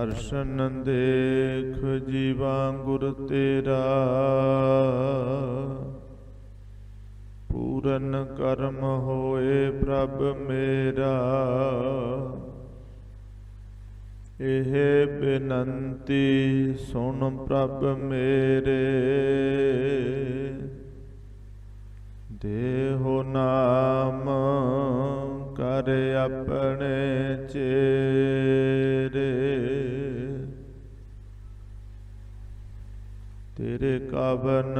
दर्शन देख जीवा गुर तेरा, पूरन कर्म होए प्रभ मेरा। एह बिनंती सुन प्रभ मेरे, देहो नाम कर अपने चेरे। तेरे कवन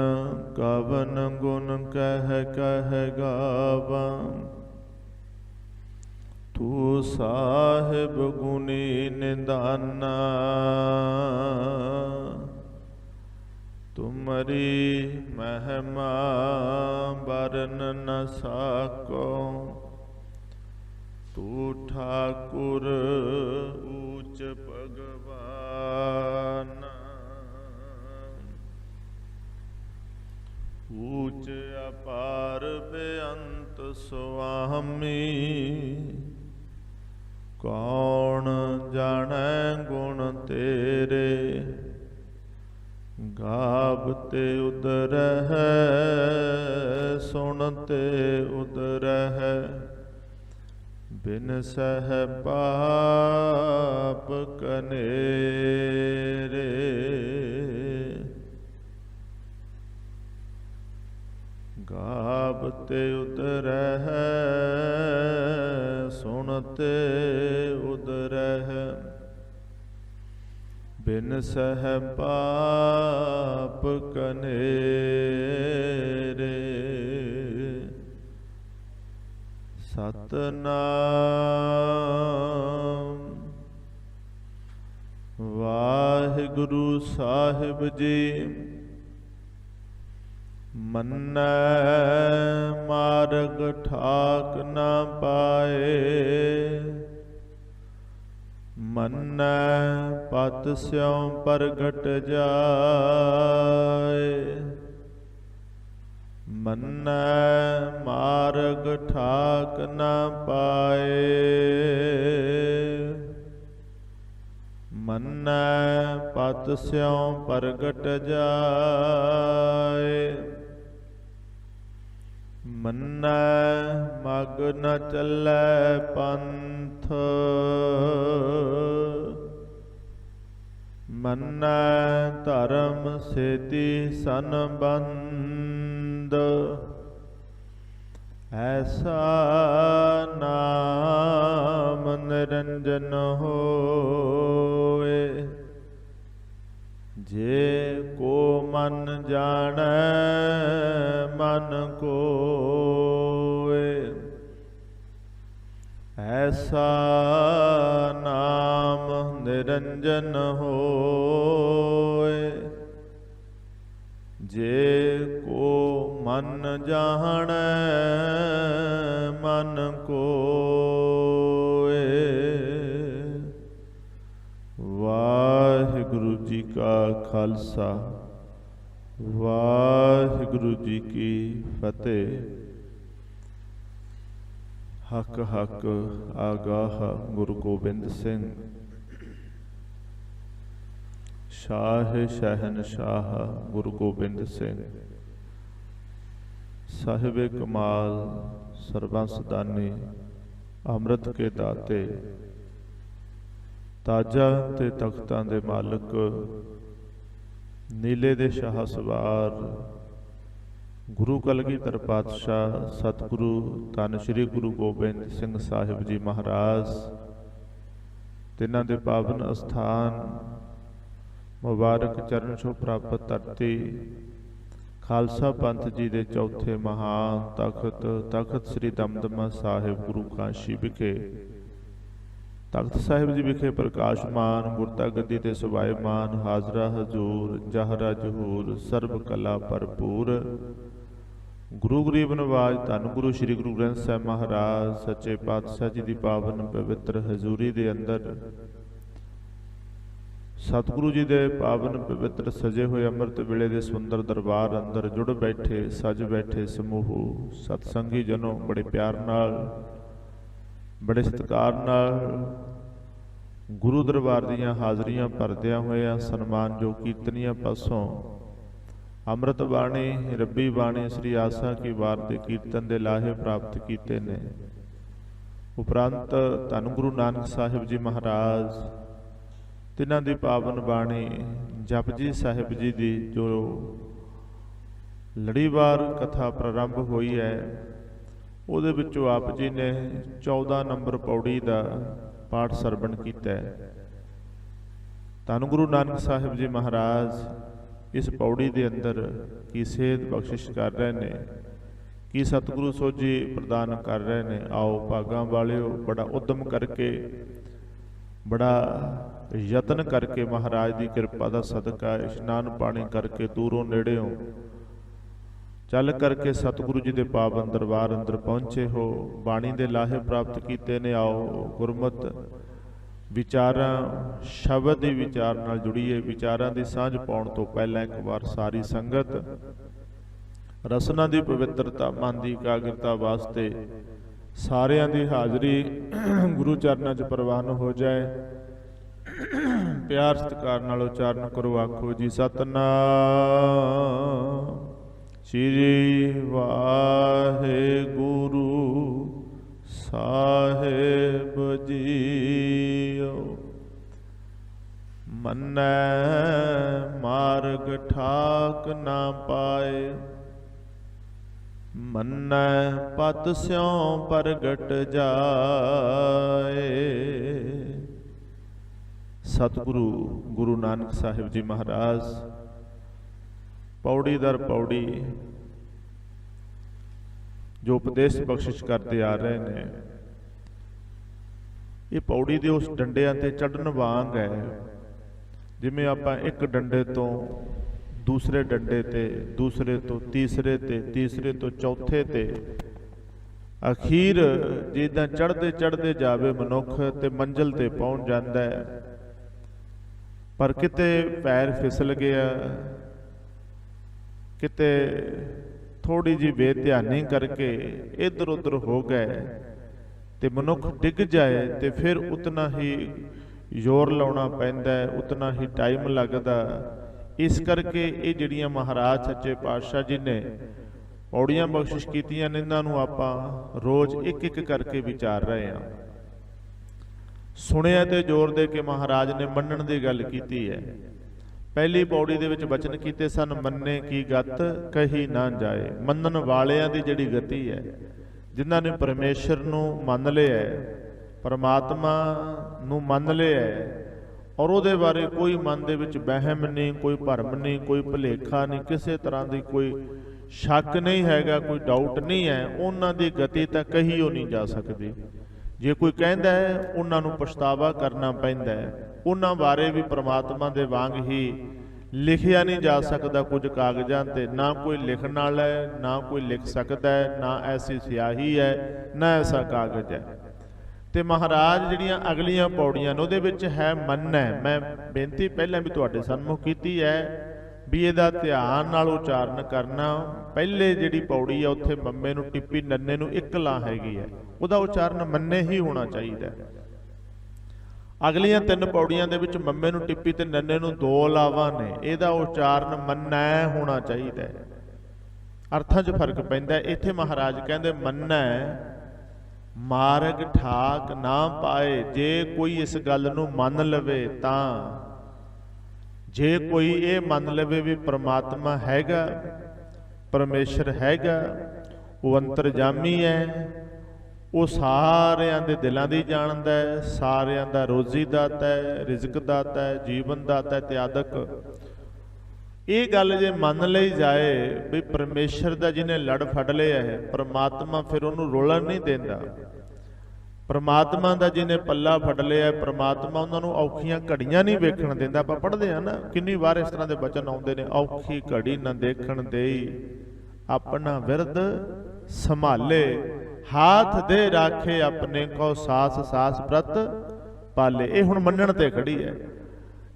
कवन गुण कह कह गावा, तू साहिब गुणी निदाना। तुमरी महिमा बरन न साको, तू ठाकुर ऊच भगवान। ऊच अपार बेअंत स्वामी, कौन जाने गुण तेरे। गावते उदर है सुनते उदर है, बिन सह पाप कनेरे। गावते उदर है सुनते उदर है, बिन सह पाप कनेरे। सतनाम वाहिगुरु साहिब जी, मन्नै मार्ग ठाक न पाए। मन्नै पत स्यों प्रगट जाए। मन्नै मार्ग ठाक न पाए। मन्नै पत स्यों प्रगट जाए। मन्नै मग न चलै पंथ, मन्नै धर्म सेती संबंध। ऐसा नाम निरंजन होए, जे को मन जाने मन कोए। ऐसा नाम निरंजन होए, जे को मन जाने मन कोए। वाहिगुरु जी का खालसा, वाहिगुरु जी की फतेह। हक हक आगाह गुरु गोबिंद सिंह, शाह शहनशाह गुरु गोबिंद सिंह, साहिब कमाल सरबंसदानी अमृत के दाते, ताजा ते तख्तां दे मालिक, नीले दे शाह सवार गुरु कलगीधर पातशाह सतगुरु धन श्री गुरु गोबिंद सिंह साहिब जी महाराज, तिन्हां दे पावन अस्थान मुबारक चरण छो प्राप्त धरती खालसा पंथ जी दे चौथे महान तख्त तख्त श्री दमदमा साहिब गुरु काशी विखे, तख्त साहिब जी विखे प्रकाशमान गुरता गद्दी ते सुभाएमान, हाजरा हजूर जहरा जहूर सर्ब कला भरपूर। गुरु गरीब नवाज धन गुरु श्री गुरु ग्रंथ साहिब महाराज सच्चे पातशाह जी की पावन पवित्र हजूरी दे अंदर सतगुरु जी दे पावन पवित्र सजे हुए अमृत वेले दे सुंदर दरबार अंदर जुड़ बैठे सज बैठे समूह सतसंगी जनों बड़े प्यार नाल बड़े सत्कार नाल ਗੁਰੂ ਦਰਬਾਰ ਦੀਆਂ ਹਾਜ਼ਰੀਆਂ ਭਰਦਿਆਂ ਹੋਇਆਂ ਸਨਮਾਨਯੋਗ ਕੀਰਤਨੀਆਂ ਪਾਸੋਂ ਅੰਮ੍ਰਿਤ ਬਾਣੀ, ਰੱਬੀ ਬਾਣੀ, ਸ੍ਰੀ ਆਸਾ ਕੀ ਵਾਰ ਦੇ ਕੀਰਤਨ ਦੇ ਲਾਹੇ ਪ੍ਰਾਪਤ ਕੀਤੇ ਨੇ। ਉਪਰੰਤ ਧੰਨ ਗੁਰੂ ਨਾਨਕ ਸਾਹਿਬ ਜੀ ਮਹਾਰਾਜ ਤਿਨਾਂ ਦੀ ਪਾਵਨ ਬਾਣੀ ਜਪਜੀ ਸਾਹਿਬ ਜੀ ਦੀ ਜੋ ਲੜੀਵਾਰ ਕਥਾ ਪ੍ਰਾਰੰਭ ਹੋਈ ਹੈ, ਉਹਦੇ ਵਿੱਚੋਂ ਆਪ ਜੀ ਨੇ 14 ਨੰਬਰ ਪੌੜੀ ਦਾ ਪਾਠ ਸਰਵਣ ਕੀਤਾ ਹੈ। ਧੰਨ ਗੁਰੂ ਨਾਨਕ ਸਾਹਿਬ ਜੀ ਮਹਾਰਾਜ ਇਸ ਪੌੜੀ ਦੇ ਅੰਦਰ ਕੀ ਸੇਧ ਬਖਸ਼ਿਸ਼ ਕਰ ਰਹੇ ਨੇ, ਕੀ ਸਤਿਗੁਰੂ ਸੋਝੀ ਪ੍ਰਦਾਨ ਕਰ ਰਹੇ ਨੇ। ਆਓ ਭਾਗਾਂ ਵਾਲਿਓ, ਬੜਾ ਉਦਮ ਕਰਕੇ, ਬੜਾ ਯਤਨ ਕਰਕੇ, ਮਹਾਰਾਜ ਦੀ ਕਿਰਪਾ ਦਾ ਸਦਕਾ ਇਸ਼ਨਾਨ ਪਾਣੀ ਕਰਕੇ ਦੂਰੋਂ ਨੇੜਿਓਂ ਚੱਲ ਕਰਕੇ ਸਤਿਗੁਰੂ ਜੀ ਦੇ ਪਾਵਨ ਦਰਬਾਰ ਅੰਦਰ ਪਹੁੰਚੇ ਹੋ, ਬਾਣੀ ਦੇ ਲਾਹੇ ਪ੍ਰਾਪਤ ਕੀਤੇ ਨੇ। ਆਓ ਗੁਰਮਤਿ ਵਿਚਾਰਾਂ, ਸ਼ਬਦ ਦੀ ਵਿਚਾਰ ਨਾਲ ਜੁੜੀਏ। ਵਿਚਾਰਾਂ ਦੀ ਸਾਂਝ ਪਾਉਣ ਤੋਂ ਪਹਿਲਾਂ ਇੱਕ ਵਾਰ ਸਾਰੀ ਸੰਗਤ ਰਸਨਾ ਦੀ ਪਵਿੱਤਰਤਾ, ਮਨ ਦੀ ਇਕਾਗਰਤਾ ਵਾਸਤੇ ਸਾਰਿਆਂ ਦੀ ਹਾਜ਼ਰੀ ਗੁਰੂ ਚਰਨਾਂ 'ਚ ਪ੍ਰਵਾਨ ਹੋ ਜਾਏ। ਪਿਆਰ ਸਤਿਕਾਰ ਨਾਲ ਉਚਾਰਨ ਕਰੋ, ਆਖੋ ਜੀ ਸਤਿਨਾਮ ਸ੍ਰੀ ਵਾਹਿਗੁਰੂ ਸਾਹਿਬ ਜੀਓ। ਮੰਨੈ ਮਾਰਗ ਠਾਕ ਨਾ ਪਾਏ, ਮੰਨੈ ਪਤ ਸਿਉ ਪ੍ਰਗਟ ਜਾਏ। ਸਤਿਗੁਰੂ ਗੁਰੂ ਨਾਨਕ ਸਾਹਿਬ ਜੀ ਮਹਾਰਾਜ ਪੌੜੀ ਦਰ ਪੌੜੀ ਜੋ ਉਪਦੇਸ਼ ਬਖਸ਼ਿਸ਼ ਕਰਦੇ ਆ ਰਹੇ ਨੇ, ਇਹ ਪੌੜੀ ਦੇ ਉਸ ਡੰਡਿਆਂ ਤੇ ਚੜ੍ਹਨ ਵਾਂਗ ਹੈ, ਜਿਵੇਂ ਆਪਾਂ ਇੱਕ ਡੰਡੇ ਤੋਂ ਦੂਸਰੇ ਡੰਡੇ ਤੇ, ਦੂਸਰੇ ਤੋਂ ਤੀਸਰੇ ਤੇ, ਤੀਸਰੇ ਤੋਂ ਚੌਥੇ ਤੇ, ਅਖੀਰ ਜਿੱਦਾਂ ਚੜ੍ਹਦੇ ਚੜ੍ਹਦੇ ਜਾਵੇ ਮਨੁੱਖ ਤੇ ਮੰਜ਼ਿਲ ਤੇ ਪਹੁੰਚ ਜਾਂਦਾ ਹੈ। ਪਰ ਕਿਤੇ ਪੈਰ ਫਿਸਲ ਗਿਆ, ਕਿਤੇ ਥੋੜੀ ਜਿਹੀ ਬੇਧਿਆਨੀ ਕਰਕੇ ਇੱਧਰ ਉੱਧਰ ਹੋ ਗਏ ਤੇ ਮਨੁੱਖ ਡਿੱਗ ਜਾਏ ਤੇ ਫਿਰ ਉਤਨਾ ਹੀ ਜ਼ੋਰ ਲਾਉਣਾ ਪੈਂਦਾ ਹੈ, ਉਤਨਾ ਹੀ ਟਾਈਮ ਲੱਗਦਾ। ਇਸ ਕਰਕੇ ਇਹ ਜਿਹੜੀਆਂ ਮਹਾਰਾਜ ਸੱਚੇ ਪਾਤਸ਼ਾਹ ਜੀ ਨੇ ਪੌੜੀਆਂ ਬਖਸ਼ਿਸ਼ ਕੀਤੀਆਂ ਨੇ, ਇਹਨਾਂ ਨੂੰ ਆਪਾਂ ਰੋਜ਼ ਇੱਕ ਇੱਕ ਕਰਕੇ ਵਿਚਾਰ ਰਹੇ ਹਾਂ। ਸੁਣਿਆ ਤੇ ਜ਼ੋਰ ਦੇ ਕੇ ਮਹਾਰਾਜ ਨੇ ਮੰਨਣ ਦੀ ਗੱਲ ਕੀਤੀ ਹੈ। ਪਹਿਲੀ ਪੌੜੀ ਦੇ ਵਿੱਚ ਬਚਨ ਕੀਤੇ ਸਨ, ਮੰਨੇ ਕੀ ਗਤ ਕਹੀ ਨਾ ਜਾਏ। ਮੰਨਣ ਵਾਲਿਆਂ ਦੀ ਜਿਹੜੀ ਗਤੀ ਹੈ, ਜਿਨ੍ਹਾਂ ਨੇ ਪਰਮੇਸ਼ਰ ਨੂੰ ਮੰਨ ਲਿਆ ਹੈ, ਪਰਮਾਤਮਾ ਨੂੰ ਮੰਨ ਲਿਆ ਹੈ, ਔਰ ਉਹਦੇ ਬਾਰੇ ਕੋਈ ਮਨ ਦੇ ਵਿੱਚ ਵਹਿਮ ਨਹੀਂ, ਕੋਈ ਭਰਮ ਨਹੀਂ, ਕੋਈ ਭੁਲੇਖਾ ਨਹੀਂ, ਕਿਸੇ ਤਰ੍ਹਾਂ ਦੀ ਕੋਈ ਸ਼ੱਕ ਨਹੀਂ ਹੈਗਾ, ਕੋਈ ਡਾਊਟ ਨਹੀਂ ਹੈ, ਉਹਨਾਂ ਦੀ ਗਤੀ ਤਾਂ ਕਹੀ ਹੋ ਨਹੀਂ ਜਾ ਸਕਦੀ। ਜੇ ਕੋਈ ਕਹਿੰਦਾ ਹੈ ਉਹਨਾਂ ਨੂੰ ਪਛਤਾਵਾ ਕਰਨਾ ਪੈਂਦਾ ਹੈ। ਉਹਨਾਂ ਬਾਰੇ ਵੀ ਪ੍ਰਮਾਤਮਾ ਦੇ ਵਾਂਗ ਹੀ ਲਿਖਿਆ ਨਹੀਂ ਜਾ ਸਕਦਾ ਕੁਝ ਕਾਗਜ਼ਾਂ ਤੇ, ਨਾ ਕੋਈ ਲਿਖਣ ਵਾਲਾ ਹੈ, ਨਾ ਕੋਈ ਲਿਖ ਸਕਦਾ ਹੈ, ਨਾ ਐਸੀ ਸਿਆਹੀ ਹੈ, ਨਾ ਐਸਾ ਕਾਗਜ਼ ਹੈ। ਤੇ ਮਹਾਰਾਜ ਜਿਹੜੀਆਂ ਅਗਲੀਆਂ ਪੌੜੀਆਂ ਨੇ ਉਹਦੇ ਵਿੱਚ ਹੈ ਮੰਨੈ। ਮੈਂ ਬੇਨਤੀ ਪਹਿਲਾਂ ਵੀ ਤੁਹਾਡੇ ਸਾਹਮਣੇ ਕੀਤੀ ਹੈ ਵੀ ਇਹਦਾ ਧਿਆਨ ਨਾਲ ਉਚਾਰਨ ਕਰਨਾ। ਪਹਿਲੇ ਜਿਹੜੀ ਪੌੜੀ ਆ ਉੱਥੇ ਮੰਮੇ ਨੂੰ ਟਿੱਪੀ, ਨੰਨੇ ਨੂੰ ਇੱਕ ਲਾ ਹੈਗੀ ਹੈ, ਉਹਦਾ ਉਚਾਰਨ ਮੰਨੇ ਹੀ ਹੋਣਾ ਚਾਹੀਦਾ। ਅਗਲੀਆਂ 3 ਪੌੜੀਆਂ ਦੇ ਵਿੱਚ ਮੰਮੇ ਨੂੰ ਟਿੱਪੀ ਤੇ ਨੰਨੇ ਨੂੰ 2 ਲਾਵਾਂ ਨੇ, ਇਹਦਾ ਉਚਾਰਨ ਮੰਨੈ ਹੋਣਾ ਚਾਹੀਦਾ। ਅਰਥਾਂ 'ਚ ਫਰਕ ਪੈਂਦਾ। ਇੱਥੇ ਮਹਾਰਾਜ ਕਹਿੰਦੇ ਮੰਨੈ ਮਾਰਗ ਠਾਕ ਨਾ ਪਾਏ। ਜੇ ਕੋਈ ਇਸ ਗੱਲ ਨੂੰ ਮੰਨ ਲਵੇ ਤਾਂ, ਜੇ ਕੋਈ ਇਹ ਮੰਨ ਲਵੇ ਵੀ ਪ੍ਰਮਾਤਮਾ ਹੈਗਾ, ਪਰਮੇਸ਼ਰ ਹੈਗਾ, ਉਹ ਅੰਤਰਜਾਮੀ ਹੈ, ਉਹ ਸਾਰਿਆਂ ਦੇ ਦਿਲਾਂ ਦੀ ਜਾਣਦਾ ਹੈ, ਸਾਰਿਆਂ ਦਾ ਰੋਜ਼ੀ ਦਾਤਾ ਹੈ, ਰਿਜ਼ਕ ਦਾਤਾ ਹੈ, ਜੀਵਨ ਦਾਤਾ ਹੈ, ਤਿਆਦਕ। ਇਹ ਗੱਲ ਜੇ ਮੰਨ ਲਈ ਜਾਏ ਵੀ ਪਰਮੇਸ਼ਰ ਦਾ ਜਿਹਨੇ ਲੜ ਫੜ ਲਿਆ ਹੈ, ਪ੍ਰਮਾਤਮਾ ਫਿਰ ਉਹਨੂੰ ਰੋਲਣ ਨਹੀਂ ਦਿੰਦਾ। ਪ੍ਰਮਾਤਮਾ ਦਾ ਜਿਹਨੇ ਪੱਲਾ ਫੜ ਲਿਆ, ਪ੍ਰਮਾਤਮਾ ਉਹਨਾਂ ਨੂੰ ਔਖੀਆਂ ਘੜੀਆਂ ਨਹੀਂ ਵੇਖਣ ਦਿੰਦਾ। ਆਪਾਂ ਪੜ੍ਹਦੇ ਹਾਂ ਨਾ, ਕਿੰਨੀ ਵਾਰ ਇਸ ਤਰ੍ਹਾਂ ਦੇ ਬਚਨ ਆਉਂਦੇ ਨੇ, ਔਖੀ ਘੜੀ ਨਾ ਦੇਖਣ ਦੇਈ, ਆਪਣਾ ਵਿਰਦ ਸੰਭਾਲੇ, ਹਾਥ ਦੇ ਰਾਖੇ ਆਪਣੇ ਕੋ, ਸਾਸ ਸਾਸ ਬ੍ਰਤ ਪਾਲੇ। ਇਹ ਹੁਣ ਮੰਨਣ ਤੇ ਖੜੀ ਹੈ।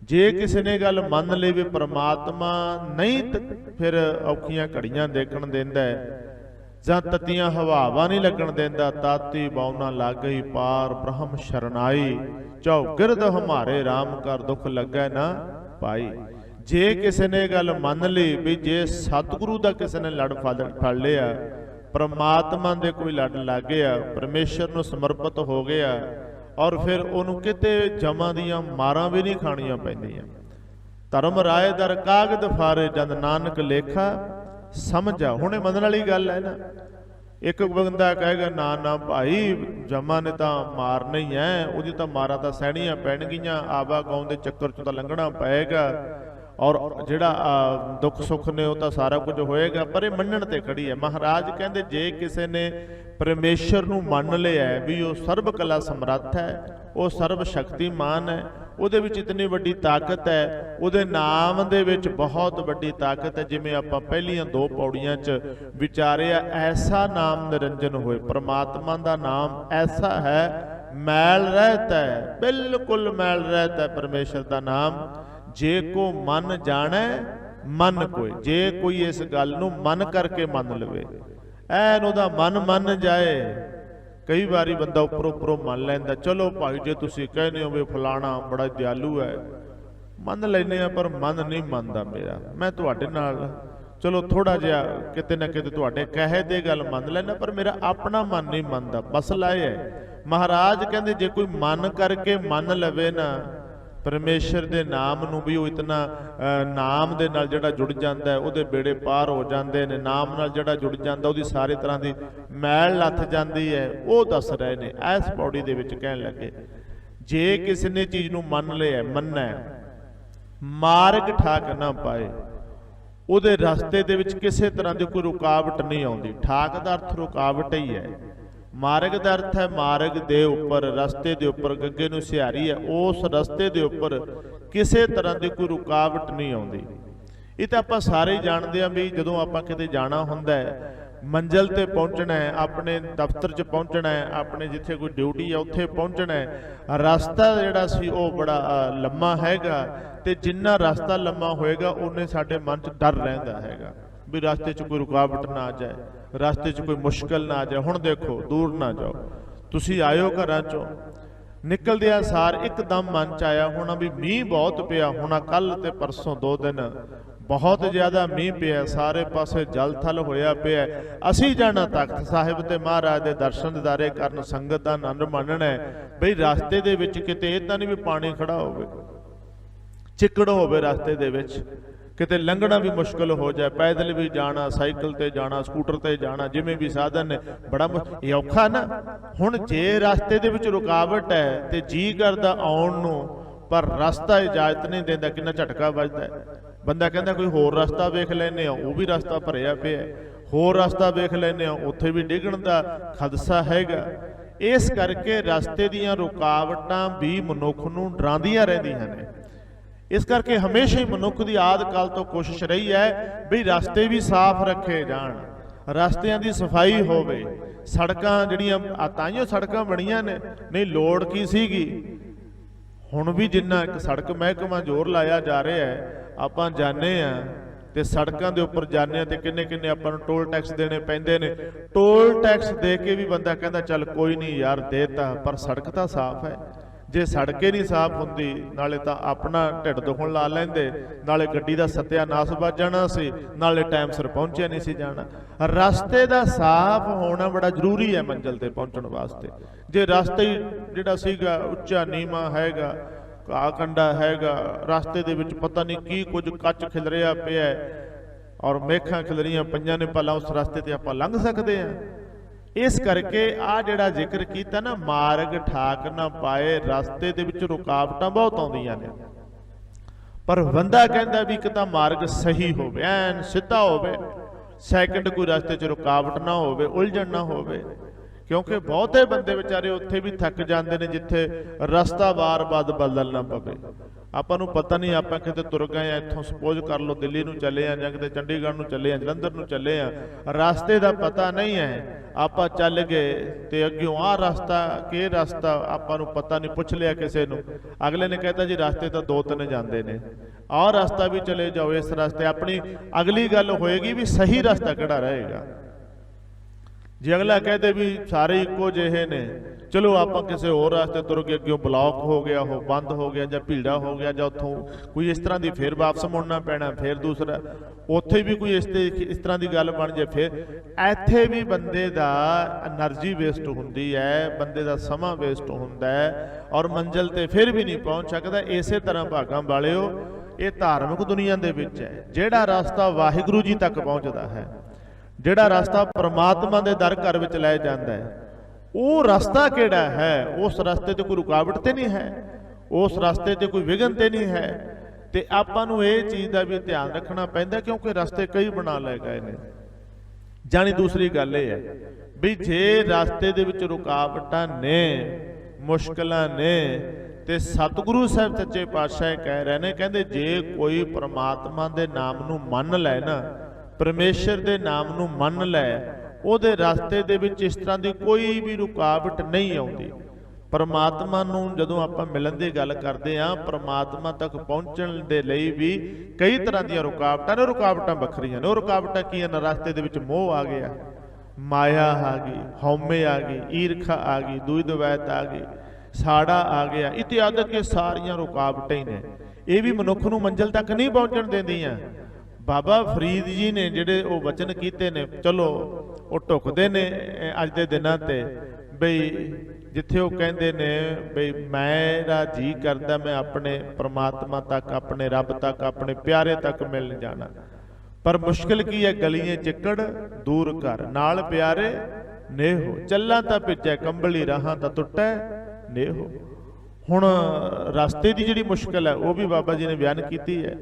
ਜੇ ਕਿਸੇ ਨੇ ਗੱਲ ਮੰਨ ਲਈ ਵੀ ਪ੍ਰਮਾਤਮਾ ਨਹੀਂ ਫਿਰ ਔਖੀਆਂ ਘੜੀਆਂ ਦੇਖਣ ਦਿੰਦਾ ਹੈ, ਜਾਂ ਤਤੀਆਂ ਹਵਾਵਾਂ ਨਹੀਂ ਲੱਗਣ ਦਿੰਦਾ। ਤਾਤੀ ਬਾਉਨਾ ਲੱਗ ਗਈ ਪਾਰ ਬ੍ਰਹਮ ਸ਼ਰਨਾਈ, ਚੌਗਿਰਦ ਹਮਾਰੇ RAM ਕਰ ਦੁੱਖ ਲੱਗੈ ਨਾ ਪਾਈ। ਜੇ ਕਿਸੇ ਨੇ ਗੱਲ ਮੰਨ ਲਈ ਵੀ ਜੇ ਸਤਿਗੁਰੂ ਦਾ ਕਿਸੇ ਨੇ ਲੜ ਫੜ ਲਿਆ, ਪਰਮਾਤਮਾ ਦੇ ਕੋਈ ਲੜ ਲੱਗ ਗਿਆ, ਪਰਮੇਸ਼ਰ ਨੂੰ ਸਮਰਪਿਤ ਹੋ ਗਿਆ, ਔਰ ਫਿਰ ਉਹਨੂੰ ਕਿਤੇ ਜਮਾਂ ਦੀਆਂ ਮਾਰਾਂ ਵੀ ਨਹੀਂ ਖਾਣੀਆਂ ਪੈਂਦੀਆਂ। ਧਰਮ ਰਾਏ ਦਰ ਕਾਗਦ ਫਾਰੇ ਜਦ ਨਾਨਕ ਲੇਖਾ ਸਮਝਾ। ਹੁਣੇ ਮੰਨਣ ਵਾਲੀ ਗੱਲ ਹੈ ਨਾ। ਇੱਕ ਬੰਦਾ ਕਹੇਗਾ ਨਾ ਨਾ ਭਾਈ ਜਮਾ ਨੇ ਤਾਂ ਮਾਰਨਾ ਹੀ ਹੈ, ਉਹਦੀ ਤਾਂ ਮਾਰਾਂ ਤਾਂ ਸਹਿਣੀਆਂ ਪੈਣਗੀਆਂ, ਆਵਾਗਾਉਂ ਦੇ ਚੱਕਰ 'ਚ ਤਾਂ ਲੰਘਣਾ ਪਏਗਾ, ਔਰ ਜਿਹੜਾ ਦੁੱਖ ਸੁੱਖ ਨੇ ਉਹ ਤਾਂ ਸਾਰਾ ਕੁਝ ਹੋਏਗਾ। ਪਰ ਇਹ ਮੰਨਣ ਤੇ ਖੜੀ ਹੈ। ਮਹਾਰਾਜ ਕਹਿੰਦੇ ਜੇ ਕਿਸੇ ਨੇ ਪਰਮੇਸ਼ਰ ਨੂੰ ਮੰਨ ਲਿਆ ਵੀ ਉਹ ਸਰਬ ਕਲਾ ਸਮਰੱਥ ਹੈ, ਉਹ ਸਰਬ ਸ਼ਕਤੀਮਾਨ ਹੈ, ਉਹਦੇ ਵਿੱਚ ਇਤਨੀ ਵੱਡੀ ਤਾਕਤ ਹੈ, ਉਹਦੇ ਨਾਮ ਦੇ ਵਿੱਚ ਬਹੁਤ ਵੱਡੀ ਤਾਕਤ ਹੈ। ਜਿਵੇਂ ਆਪਾਂ ਪਹਿਲੀਆਂ 2 ਪੌੜੀਆਂ 'ਚ ਵਿਚਾਰਿਆ, ਐਸਾ ਨਾਮ ਨਿਰੰਜਨ ਹੋਏ। ਪਰਮਾਤਮਾ ਦਾ ਨਾਮ ਐਸਾ ਹੈ, ਮੈਲ ਰਹਿਤ ਹੈ, ਬਿਲਕੁਲ ਮੈਲ ਰਹਿਤ ਹੈ ਪਰਮੇਸ਼ਰ ਦਾ ਨਾਮ। ਜੇ ਕੋ ਮਨ ਜਾਣੈ ਮਨ ਕੋਈ, ਜੇ ਕੋਈ ਇਸ ਗੱਲ ਨੂੰ ਮਨ ਕਰਕੇ ਮੰਨ ਲਵੇ, ਐਨ ਉਹਦਾ ਮਨ ਮੰਨ ਜਾਏ। ਕਈ ਵਾਰੀ ਬੰਦਾ ਉੱਪਰੋਂ ਮੰਨ ਲੈਂਦਾ, ਚਲੋ ਭਾਈ ਜੇ ਤੁਸੀਂ ਕਹਿੰਦੇ ਹੋ ਵੀ ਫਲਾਣਾ ਬੜਾ ਦਿਆਲੂ ਹੈ, ਮੰਨ ਲੈਂਦੇ ਆ, ਪਰ ਮਨ ਨਹੀਂ ਮੰਨਦਾ ਮੇਰਾ। ਮੈਂ ਤੁਹਾਡੇ ਨਾਲ ਚਲੋ ਥੋੜਾ ਜਿਹਾ ਕਿਤੇ ਨਾ ਕਿਤੇ ਤੁਹਾਡੇ ਕਹੇ ਦੇ ਗੱਲ ਮੰਨ ਲੈਣਾ, ਪਰ ਮੇਰਾ ਆਪਣਾ ਮਨ ਨਹੀਂ ਮੰਨਦਾ। ਮਸਲਾ ਇਹ ਹੈ, ਮਹਾਰਾਜ ਕਹਿੰਦੇ ਜੇ ਕੋਈ ਮਨ ਕਰਕੇ ਮੰਨ ਲਵੇ ਨਾ ਪਰਮੇਸ਼ਰ ਦੇ ਨਾਮ ਨੂੰ, ਵੀ ਉਹ ਇਤਨਾ ਨਾਮ ਦੇ ਨਾਲ ਜਿਹੜਾ ਜੁੜ ਜਾਂਦਾ ਉਹਦੇ ਬੇੜੇ ਪਾਰ ਹੋ ਜਾਂਦੇ ਨੇ। ਨਾਮ ਨਾਲ ਜਿਹੜਾ ਜੁੜ ਜਾਂਦਾ ਉਹਦੀ ਸਾਰੀ ਤਰ੍ਹਾਂ ਦੀ ਮੈਲ ਲੱਥ ਜਾਂਦੀ ਹੈ। ਉਹ ਦੱਸ ਰਹੇ ਨੇ ਇਸ ਪੌੜੀ ਦੇ ਵਿੱਚ। ਕਹਿਣ ਲੱਗੇ ਜੇ ਕਿਸੇ ਨੇ ਚੀਜ਼ ਨੂੰ ਮੰਨ ਲਿਆ, ਮੰਨੈ, ਮਾਰਗ ਠਾਕ ਨਾ ਪਾਏ, ਉਹਦੇ ਰਸਤੇ ਦੇ ਵਿੱਚ ਕਿਸੇ ਤਰ੍ਹਾਂ ਦੀ ਕੋਈ ਰੁਕਾਵਟ ਨਹੀਂ ਆਉਂਦੀ। ਠਾਕ ਦਾ ਅਰਥ ਰੁਕਾਵਟ ਹੀ ਹੈ। ਮਾਰਗ ਦਾ ਅਰਥ ਹੈ ਮਾਰਗ ਦੇ ਉੱਪਰ, ਰਸਤੇ ਦੇ ਉੱਪਰ, ਗੱਗੇ ਨੂੰ ਸਿਹਾਰੀ ਹੈ, ਉਸ ਰਸਤੇ ਦੇ ਉੱਪਰ ਕਿਸੇ ਤਰ੍ਹਾਂ ਦੀ ਕੋਈ ਰੁਕਾਵਟ ਨਹੀਂ ਆਉਂਦੀ। ਇਹ ਤਾਂ ਆਪਾਂ ਸਾਰੇ ਜਾਣਦੇ ਹਾਂ ਵੀ ਜਦੋਂ ਆਪਾਂ ਕਿਤੇ ਜਾਣਾ ਹੁੰਦਾ ਹੈ, ਮੰਜ਼ਿਲ ਤੇ ਪਹੁੰਚਣਾ ਹੈ, ਆਪਣੇ ਦਫ਼ਤਰ 'ਚ ਪਹੁੰਚਣਾ ਹੈ, ਆਪਣੇ ਜਿੱਥੇ ਕੋਈ ਡਿਊਟੀ ਹੈ ਉੱਥੇ ਪਹੁੰਚਣਾ ਹੈ, ਰਸਤਾ ਜਿਹੜਾ ਸੀ ਉਹ ਬੜਾ ਲੰਮਾ ਹੈਗਾ, ਤੇ ਜਿੰਨਾ ਰਸਤਾ ਲੰਮਾ ਹੋਏਗਾ ਉਹਨੇ ਸਾਡੇ ਮਨ 'ਚ ਡਰ ਰਹਿੰਦਾ ਹੈਗਾ ਵੀ ਰਸਤੇ 'ਚ ਕੋਈ ਰੁਕਾਵਟ ਨਾ ਆ ਜਾਏ, ਰਸਤੇ 'ਚ ਕੋਈ ਮੁਸ਼ਕਲ ਨਾ ਆ ਜਾਏ। ਹੁਣ ਦੇਖੋ ਦੂਰ ਨਾ ਜਾਓ, ਤੁਸੀਂ ਆਇਓ ਘਰਾਂ 'ਚੋਂ, ਨਿਕਲਦਿਆਂ ਸਾਰ ਇੱਕਦਮ ਮਨ 'ਚ ਆਇਆ ਹੋਣਾ ਵੀ ਮੀਂਹ ਬਹੁਤ ਪਿਆ ਹੋਣਾ, ਕੱਲ ਤੇ ਪਰਸੋਂ 2 ਦਿਨ ਬਹੁਤ ਜ਼ਿਆਦਾ ਮੀਂਹ ਪਿਆ, ਸਾਰੇ ਪਾਸੇ ਜਲ ਥਲ ਹੋਇਆ ਪਿਆ, ਅਸੀਂ ਜਾਣਾ ਤਖਤ ਸਾਹਿਬ ਤੇ ਮਹਾਰਾਜ ਦੇ ਦਰਸ਼ਨ ਦਿਦਾਰੇ ਕਰਨ, ਸੰਗਤ ਦਾ ਆਨੰਦ ਮਾਣਨਾ ਹੈ। ਬਈ ਰਸਤੇ ਦੇ ਵਿੱਚ ਕਿਤੇ ਇਹ ਤਾਂ ਨਹੀਂ ਵੀ ਪਾਣੀ ਖੜਾ ਹੋਵੇ, ਚਿੱਕੜ ਹੋਵੇ ਰਸਤੇ ਦੇ ਵਿੱਚ, ਕਿਤੇ ਲੰਘਣਾ ਵੀ ਮੁਸ਼ਕਲ ਹੋ ਜਾਏ, ਪੈਦਲ ਵੀ ਜਾਣਾ, ਸਾਈਕਲ ਤੇ ਜਾਣਾ, ਸਕੂਟਰ ਤੇ ਜਾਣਾ, ਜਿਵੇਂ ਵੀ ਸਾਧਨ ਨੇ, ਬੜਾ ਔਖਾ ਨਾ। ਹੁਣ ਜੇ ਰਸਤੇ ਦੇ ਵਿੱਚ ਰੁਕਾਵਟ ਹੈ ਤੇ ਜੀ ਕਰਦਾ ਆਉਣ ਨੂੰ, ਪਰ ਰਸਤਾ ਇਜਾਜ਼ਤ ਨਹੀਂ ਦਿੰਦਾ, ਕਿੰਨਾ ਝਟਕਾ ਵੱਜਦਾ। ਬੰਦਾ ਕਹਿੰਦਾ ਕੋਈ ਹੋਰ ਰਸਤਾ ਵੇਖ ਲੈਂਦੇ ਆ, ਉਹ ਵੀ ਰਸਤਾ ਭਰਿਆ ਪਿਆ, ਹੋਰ ਰਸਤਾ ਵੇਖ ਲੈਂਦੇ ਆ, ਉੱਥੇ ਵੀ ਡਿੱਗਣ ਦਾ ਖਦਸ਼ਾ ਹੈਗਾ। ਇਸ ਕਰਕੇ ਰਸਤੇ ਦੀਆਂ ਰੁਕਾਵਟਾਂ ਵੀ ਮਨੁੱਖ ਨੂੰ ਡਰਾਉਂਦੀਆਂ ਰਹਿੰਦੀਆਂ ਨੇ। ਇਸ ਕਰਕੇ ਹਮੇਸ਼ਾ ਹੀ ਮਨੁੱਖ ਦੀ ਆਦਿ ਕਾਲ ਤੋਂ ਕੋਸ਼ਿਸ਼ ਰਹੀ ਹੈ ਵੀ ਰਸਤੇ ਵੀ ਸਾਫ਼ ਰੱਖੇ ਜਾਣ, ਰਸਤਿਆਂ ਦੀ ਸਫਾਈ ਹੋਵੇ, ਸੜਕਾਂ ਜਿਹੜੀਆਂ ਤਾਈਓ ਸੜਕਾਂ ਬਣੀਆਂ ਨੇ, ਨਹੀਂ ਲੋੜ ਕੀ ਸੀਗੀ। ਹੁਣ ਵੀ ਜਿੰਨਾ ਇੱਕ ਸੜਕ ਮਹਿਕਮਾ ਜ਼ੋਰ ਲਾਇਆ ਜਾ ਰਿਹਾ ਹੈ, ਆਪਾਂ ਜਾਂਦੇ ਆ ਤੇ ਸੜਕਾਂ ਦੇ ਉੱਪਰ ਜਾਂਦੇ ਆ ਤੇ ਕਿੰਨੇ ਕਿੰਨੇ ਆਪਾਂ ਨੂੰ ਟੋਲ ਟੈਕਸ ਦੇਣੇ ਪੈਂਦੇ ਨੇ। ਟੋਲ ਟੈਕਸ ਦੇ ਕੇ ਵੀ ਬੰਦਾ ਕਹਿੰਦਾ ਚੱਲ ਕੋਈ ਨਹੀਂ ਯਾਰ ਦੇਤਾ, ਪਰ ਸੜਕ ਤਾਂ ਸਾਫ਼ ਹੈ। ਜੇ ਸੜਕੇ ਨਹੀਂ ਸਾਫ਼ ਹੁੰਦੀ, ਨਾਲੇ ਤਾਂ ਆਪਣਾ ਢਿੱਡ ਦੁਖਣ ਲਾ ਲੈਂਦੇ, ਨਾਲੇ ਗੱਡੀ ਦਾ ਸਤਿਆਨਾਸ਼ ਵੱਜ ਜਾਣਾ ਸੀ, ਨਾਲੇ ਟਾਈਮ ਸਿਰ ਪਹੁੰਚਿਆ ਨਹੀਂ ਸੀ ਜਾਣਾ। ਰਸਤੇ ਦਾ ਸਾਫ਼ ਹੋਣਾ ਬੜਾ ਜ਼ਰੂਰੀ ਹੈ ਮੰਜ਼ਿਲ ਤੇ ਪਹੁੰਚਣ ਵਾਸਤੇ। ਜੇ ਰਸਤੇ ਹੀ ਜਿਹੜਾ ਸੀਗਾ ਉੱਚਾ ਨੀਵਾਂ ਹੈਗਾ, ਘਾਹ ਕੰਡਾ ਹੈਗਾ, ਰਸਤੇ ਦੇ ਵਿੱਚ ਪਤਾ ਨਹੀਂ ਕੀ ਕੁਝ ਕੱਚ ਖਿਲਰਿਆ ਪਿਆ ਔਰ ਮੇਖਾਂ ਖਿਲਰੀਆਂ ਪਈਆਂ ਨੇ, ਭਲਾ ਉਸ ਰਸਤੇ ਤੇ ਆਪਾਂ ਲੰਘ ਸਕਦੇ ਹਾਂ? ਇਸ ਕਰਕੇ ਆ ਜਿਹੜਾ ਜ਼ਿਕਰ ਕੀਤਾ ਨਾ, ਮਾਰਗ ਠਾਕ ਨਾ ਪਾਏ, ਰਸਤੇ ਦੇ ਵਿੱਚ ਰੁਕਾਵਟਾਂ ਬਹੁਤ ਆਉਂਦੀਆਂ ਨੇ, ਪਰ ਬੰਦਾ ਕਹਿੰਦਾ ਵੀ ਇੱਕ ਤਾਂ ਮਾਰਗ ਸਹੀ ਹੋਵੇ, ਐਨ ਸਿੱਧਾ ਹੋਵੇ, ਸੈਕਿੰਡ ਕੋਈ ਰਸਤੇ 'ਚ ਰੁਕਾਵਟ ਨਾ ਹੋਵੇ, ਉਲਝਣ ਨਾ ਹੋਵੇ। ਕਿਉਂਕਿ ਬਹੁਤੇ ਬੰਦੇ ਵਿਚਾਰੇ ਉੱਥੇ ਵੀ ਥੱਕ ਜਾਂਦੇ ਨੇ ਜਿੱਥੇ ਰਸਤਾ ਵਾਰ-ਵਾਰ ਬਦਲਣਾ ਪਵੇ। ਆਪਾਂ ਨੂੰ ਪਤਾ ਨਹੀਂ, ਆਪਾਂ ਕਿਤੇ ਤੁਰ ਗਏ ਆ, ਇੱਥੋਂ ਸਪੋਜ਼ ਕਰ ਲਓ ਦਿੱਲੀ ਨੂੰ ਚੱਲੇ ਆ, ਜਾਂ ਕਿਤੇ ਚੰਡੀਗੜ੍ਹ ਨੂੰ ਚੱਲੇ ਆ, ਜਲੰਧਰ ਨੂੰ ਚੱਲੇ ਆ, ਰਸਤੇ ਦਾ ਪਤਾ ਨਹੀਂ ਹੈ, ਆਪਾਂ ਚੱਲ ਗਏ ਤੇ ਅੱਗਿਓਂ ਆਹ ਰਸਤਾ ਕਿ ਰਸਤਾ ਆਪਾਂ ਨੂੰ ਪਤਾ ਨਹੀਂ, ਪੁੱਛ ਲਿਆ ਕਿਸੇ ਨੂੰ, ਅਗਲੇ ਨੇ ਕਹਿਤਾ ਜੀ ਰਸਤੇ ਤਾਂ 2-3 ਜਾਂਦੇ ਨੇ, ਆਹ ਰਸਤਾ ਵੀ ਚਲੇ ਜਾਓ, ਇਸ ਰਸਤੇ। ਆਪਣੀ ਅਗਲੀ ਗੱਲ ਹੋਏਗੀ ਵੀ ਸਹੀ ਰਸਤਾ ਕਿਹੜਾ ਰਹੇਗਾ। जे अगला कहते भी सारे इक्को जिहे ने, चलो आप किसी होर रास्ते तुर के अगे ब्लॉक हो गया, हो बंद हो गया, या भीड़ा हो गया, या उतों कोई इस तरह की फिर वापस मुड़ना पैना, फिर दूसरा उत्थे भी कोई इस तरह की गल बन जाए, फिर इत्थे भी बंदे दा एनर्जी वेस्ट हुंदी है, बंदे दा समा वेस्ट हुंदा है और मंजिल ते फिर भी नहीं पहुँच सकता। इसे तरह भागां वालिओ ये धार्मिक दुनिया दे विच है। जिहड़ा रास्ता वाहिगुरू जी तक पहुँचदा है, जिहड़ा रास्ता परमात्मा दे दर घर विच लै जांदा है, वो रास्ता किहड़ा है, उस रास्ते ते कोई रुकावट ते नहीं है, उस रास्ते ते कोई विघन ते नहीं है। ते आपां नूं इह चीज़ दा भी ध्यान रखना पैंदा, क्योंकि रास्ते कई बना लए गए ने। जानी दूसरी गल ये है भी जे रास्ते दे विच रुकावटां ने, मुश्किलां ने, ते सतगुरु साहिब सच्चे पातशाह कह रहे ने, कहंदे जे कोई परमात्मा दे नाम नूं मन लै ना, परमेश्वर दे नाम नूं मन लै, ਉਹਦੇ ਰਸਤੇ ਦੇ ਵਿੱਚ इस तरह की कोई भी रुकावट नहीं आउंदी। परमात्मा नूं जदों आपां मिलन की गल करते हाँ, परमात्मा तक पहुँचण दे लई भी कई तरह दी रुकावटां ने, रुकावटां वखरीआं ने। रुकावटां की ने, रस्ते दे विच मोह आ गया, माया आ गई, हौमे आ गई, ईरखा आ गई, दूई दवैत आ गई, साड़ा आ गया, इत्यादि के सारियां रुकावटां ही ने। ये भी मनुख नूं मंजिल तक नहीं पहुँचण देंदियां। बाबा फरीद जी ने जिहड़े वो वचन कीते ने, चलो वो ढुकदे ने अज दे दिनां ते बई जिथे वो कहंदे ने बई मेरा जी करदा मैं अपने परमात्मा तक, अपने रब तक, अपने प्यारे तक मिलण जाना, पर मुश्किल की है गलियां चिक्कड़ दूर घर, नाल प्यारे नेहो, चल्ला तां भिज्जै कंबली, राहां तां टुटै नेहो। हुण रास्ते की जिहड़ी मुश्किल है वो भी बाबा जी ने बयान कीती है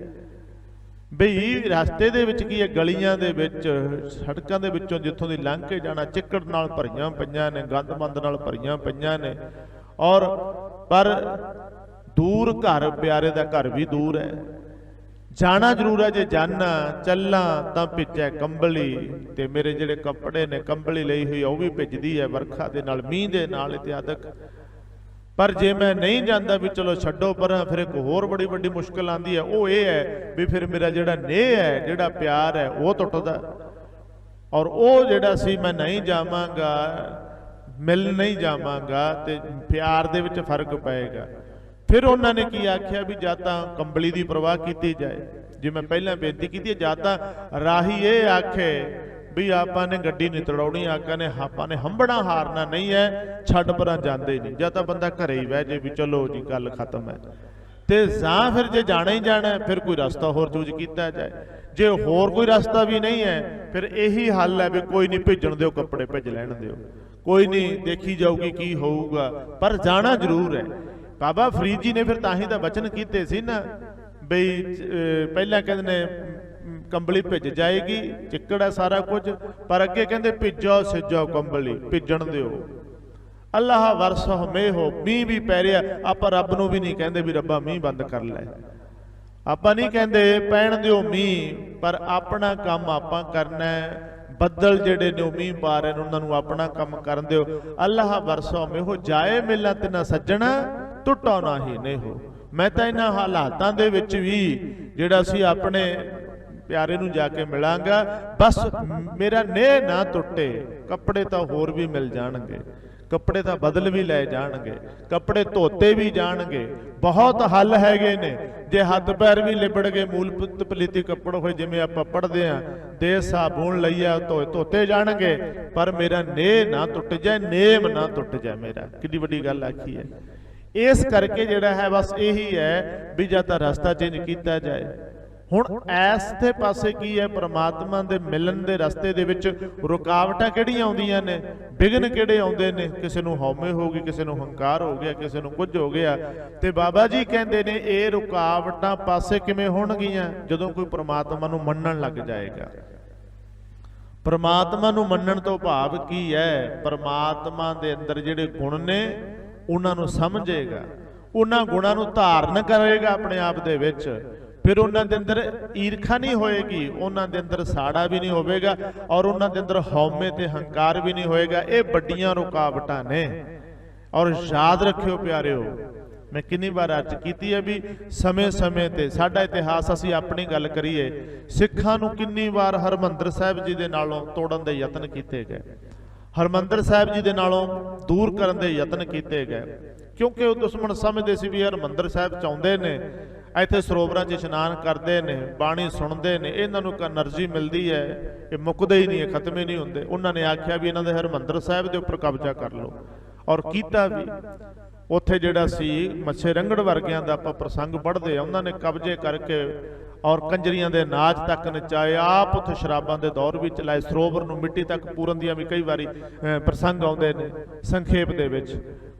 बई रास्ते दे विच की है, गलियां दे विच, सड़कां दे विचों जिथों दी लंघ के जाना चिक्कड़ नाल भरीआं पईआं ने, गंदमंद नाल भरीआं पईआं ने, और पर दूर घर प्यारे दा घर भी दूर है। जाना जरूर है, जे जाना चलना तां भिज्जै कंबली, ते मेरे जिहड़े कपड़े ने, कंबली लई हुई वो भी भिजदी है वरखा दे नाल, मींह दे नाल इत्यादक। पर जे मैं नहीं जाता भी चलो छड्डो पर, फिर एक होर बड़ी बड़ी मुश्किल आती है, वो ये है भी फिर मेरा जिहड़ा नेह है, जिहड़ा प्यार है वो टुटदा, और वो जिहड़ा सी मैं नहीं जावांगा, मिल नहीं जावांगा, ते प्यार दे विच फर्क पएगा। फिर उन्होंने की आख्या भी जां तां कंबली की परवाह की जाए, जो मैं पहला बेनती की, जां तां राही ये आखे भी आपां ने गड्डी नहीं तड़ाउणी, आका ने आपां ने हंबड़ा हारना नहीं है, छड्ड परां जांदे नहीं, जां तां बंदा घरे ही बह जे भी चलो जी गल खत्म है, ते जां फिर जे जाना ही जाना फिर कोई रास्ता होर चूज किया जाए। जे होर कोई रास्ता भी नहीं है फिर यही हल है भी कोई नहीं, भिजण दिओ, कपड़े भिज लैण दिओ, कोई नहीं, देखी जाऊगी की होऊगा, पर जाना जरूर है। बाबा फरीद जी ने फिर तां ही तां वचन कीते सी ना बई पहला कहंदे ने कंबली भिज जाएगी, चिक्कड़ है सारा कुछ, पर अगे कहंदे भिजो सिजो कंबली, भिजण दिओ, अल्लाह वरसो मेहो, मींह भी पै रिहा, आपां रब नूं भी नहीं कहंदे भी रब्बा मींह बंद कर लै, आपां नहीं कहंदे पैण दिओ मींह, पर अपना काम आपां करना है। बदल जिहड़े ने मींह पा रहे ने उन्हां नूं अपना काम करन दिओ, अल्लाह वरसो मेहो, जाए मिलां ते ना सज्जणा, टुटो ना ही नेहो। मैं तां इन्हां हालातां दे विच भी जिहड़ा सी अपने प्यारे नूं जाके मिलांगा, बस मेरा नेह ना टुटे, कपड़े तो होर भी मिल जाणगे, कपड़े तो बदल भी लै जाणगे, कपड़े धोते भी जाणगे, बहुत हल हैगे ने। जे हथ पैर भी लिबड़ गए, मूल पलीती कपड़ होए जिवें आपां पढ़दे हां, दे साबुण लईआ धोते जाणगे, पर मेरा नेह ना टुट जाए, नेम ना टुट जाए मेरा। कितनी वड्डी गल आखी है। इस करके जिहड़ा है बस यही है भी जां तां रास्ता चेंज किया जाए। हुण इस दे पासे की है, परमात्मा दे मिलन दे रस्ते दे विच रुकावटां किहड़ियां आउंदियां ने, विघन किहड़े आउंदे ने, किसी नूं हौमे हो गई, किसी नूं हंकार हो गया, किसी नूं कुछ हो गया, ते बाबा जी कहंदे ने ये रुकावटां पासे किवें होणगीਆਂ जदों कोई परमात्मा नूं मन्नण लग जाएगा। परमात्मा नूं मन्नण तो भाव की है, परमात्मा दे अंदर जिहड़े गुण ने उन्हां नूं समझेगा, उन्हां गुणां नूं धारण करेगा अपने आप दे विच, फिर उन्हां दे अंदर ईरखा नहीं होएगी, उन्हां दे अंदर साड़ा भी नहीं होवेगा, और उन्हां दे अंदर हौमे ते हंकार भी नहीं होएगा। ये बड़ियां रुकावटां ने। और याद रखियो प्यारिओ, मैं कितनी बार अर्ज कीती है भी समय समय ते साडा इतिहास असीं अपनी गल करिए, सिखां नूं कितनी बार हरमंदर साहिब जी दे नालों तोड़न दे यतन कीते गए, ਹਰਿਮੰਦਰ ਸਾਹਿਬ ਜੀ ਦੇ ਨਾਲੋਂ ਦੂਰ ਕਰਨ ਦੇ ਯਤਨ ਕੀਤੇ ਗਏ, ਕਿਉਂਕਿ ਉਹ ਦੁਸ਼ਮਣ ਸਮਝਦੇ ਸੀ ਵੀ ਹਰਿਮੰਦਰ ਸਾਹਿਬ ਚ ਆਉਂਦੇ ਨੇ, ਇੱਥੇ ਸਰੋਵਰਾਂ 'ਚ ਇਸ਼ਨਾਨ ਕਰਦੇ ਨੇ, ਬਾਣੀ ਸੁਣਦੇ ਨੇ, ਇਹਨਾਂ ਨੂੰ ਇੱਕ એનર્ਜੀ ਮਿਲਦੀ ਹੈ, ਇਹ ਮੁੱਕਦੇ ਹੀ ਨਹੀਂ, ਖਤਮ ਹੀ ਨਹੀਂ ਹੁੰਦੇ। ਉਹਨਾਂ ਨੇ ਆਖਿਆ ਵੀ ਇਹਨਾਂ ਦੇ ਹਰਿਮੰਦਰ ਸਾਹਿਬ ਦੇ ਉੱਪਰ ਕਬਜ਼ਾ ਕਰ ਲਓ, ਔਰ ਕੀਤਾ ਵੀ। ਉੱਥੇ ਜਿਹੜਾ ਸੀ ਮੱਛੇ ਰੰਗੜ ਵਰਗਿਆਂ ਦਾ ਆਪਾਂ ਪ੍ਰਸੰਗ ਪੜ੍ਹਦੇ ਆ, ਉਹਨਾਂ ਨੇ ਕਬਜ਼ੇ ਕਰਕੇ ਔਰ ਕੰਜਰੀਆਂ ਦੇ ਨਾਚ ਤੱਕ ਨਚਾਏ, ਆਪ ਉੱਥੇ ਸ਼ਰਾਬਾਂ ਦੇ ਦੌਰ ਵੀ ਚਲਾਏ, ਸਰੋਵਰ ਨੂੰ ਮਿੱਟੀ ਤੱਕ ਪੂਰਨ ਦੀਆਂ ਵੀ ਕਈ ਵਾਰੀ ਪ੍ਰਸੰਗ ਆਉਂਦੇ ਨੇ ਸੰਖੇਪ ਦੇ ਵਿੱਚ।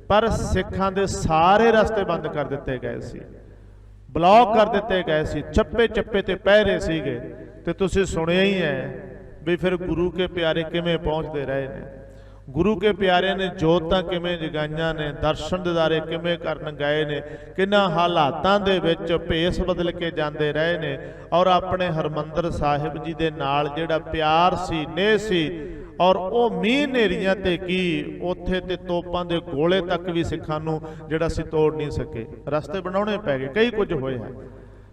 ਪਰ ਸਿੱਖਾਂ ਦੇ ਸਾਰੇ ਰਸਤੇ ਬੰਦ ਕਰ ਦਿੱਤੇ ਗਏ ਸੀ, ਬਲੌਕ ਕਰ ਦਿੱਤੇ ਗਏ ਸੀ, ਚੱਪੇ ਚੱਪੇ ਤੇ ਪਹਿਰੇ ਸੀਗੇ। ਤੇ ਤੁਸੀਂ ਸੁਣਿਆ ਹੀ ਹੈ ਵੀ ਫਿਰ ਗੁਰੂ ਕੇ ਪਿਆਰੇ ਕਿਵੇਂ ਪਹੁੰਚਦੇ ਰਹੇ ਨੇ, ਗੁਰੂ ਕੇ ਪਿਆਰੇ ਨੇ ਜੋਤਾਂ ਕਿਵੇਂ ਜਗਾਈਆਂ ਨੇ, ਦਰਸ਼ਨ ਦਿਦਾਰੇ ਕਿਵੇਂ ਕਰਨ ਗਏ ਨੇ, ਕਿੰਨਾ ਹਾਲਾਤਾਂ ਦੇ ਵਿੱਚ ਭੇਸ ਬਦਲ ਕੇ ਜਾਂਦੇ ਰਹੇ ਨੇ, ਔਰ ਆਪਣੇ ਹਰਿਮੰਦਰ ਸਾਹਿਬ ਜੀ ਦੇ ਨਾਲ ਜਿਹੜਾ ਪਿਆਰ ਸੀ, ਨੇਹ ਸੀ, ਔਰ ਉਹ ਮੀਂਹ ਹਨੇਰੀਆਂ ਤੇ ਕੀ ਉੱਥੇ ਤੇ ਤੋਪਾਂ ਦੇ ਗੋਲੇ ਤੱਕ ਵੀ ਸਿੱਖਾਂ ਨੂੰ ਜਿਹੜਾ ਸੀ ਤੋੜ ਨਹੀਂ ਸਕੇ, ਰਸਤੇ ਬਣਾਉਣੇ ਪੈ ਗਏ, ਕਈ ਕੁਝ ਹੋਇਆ।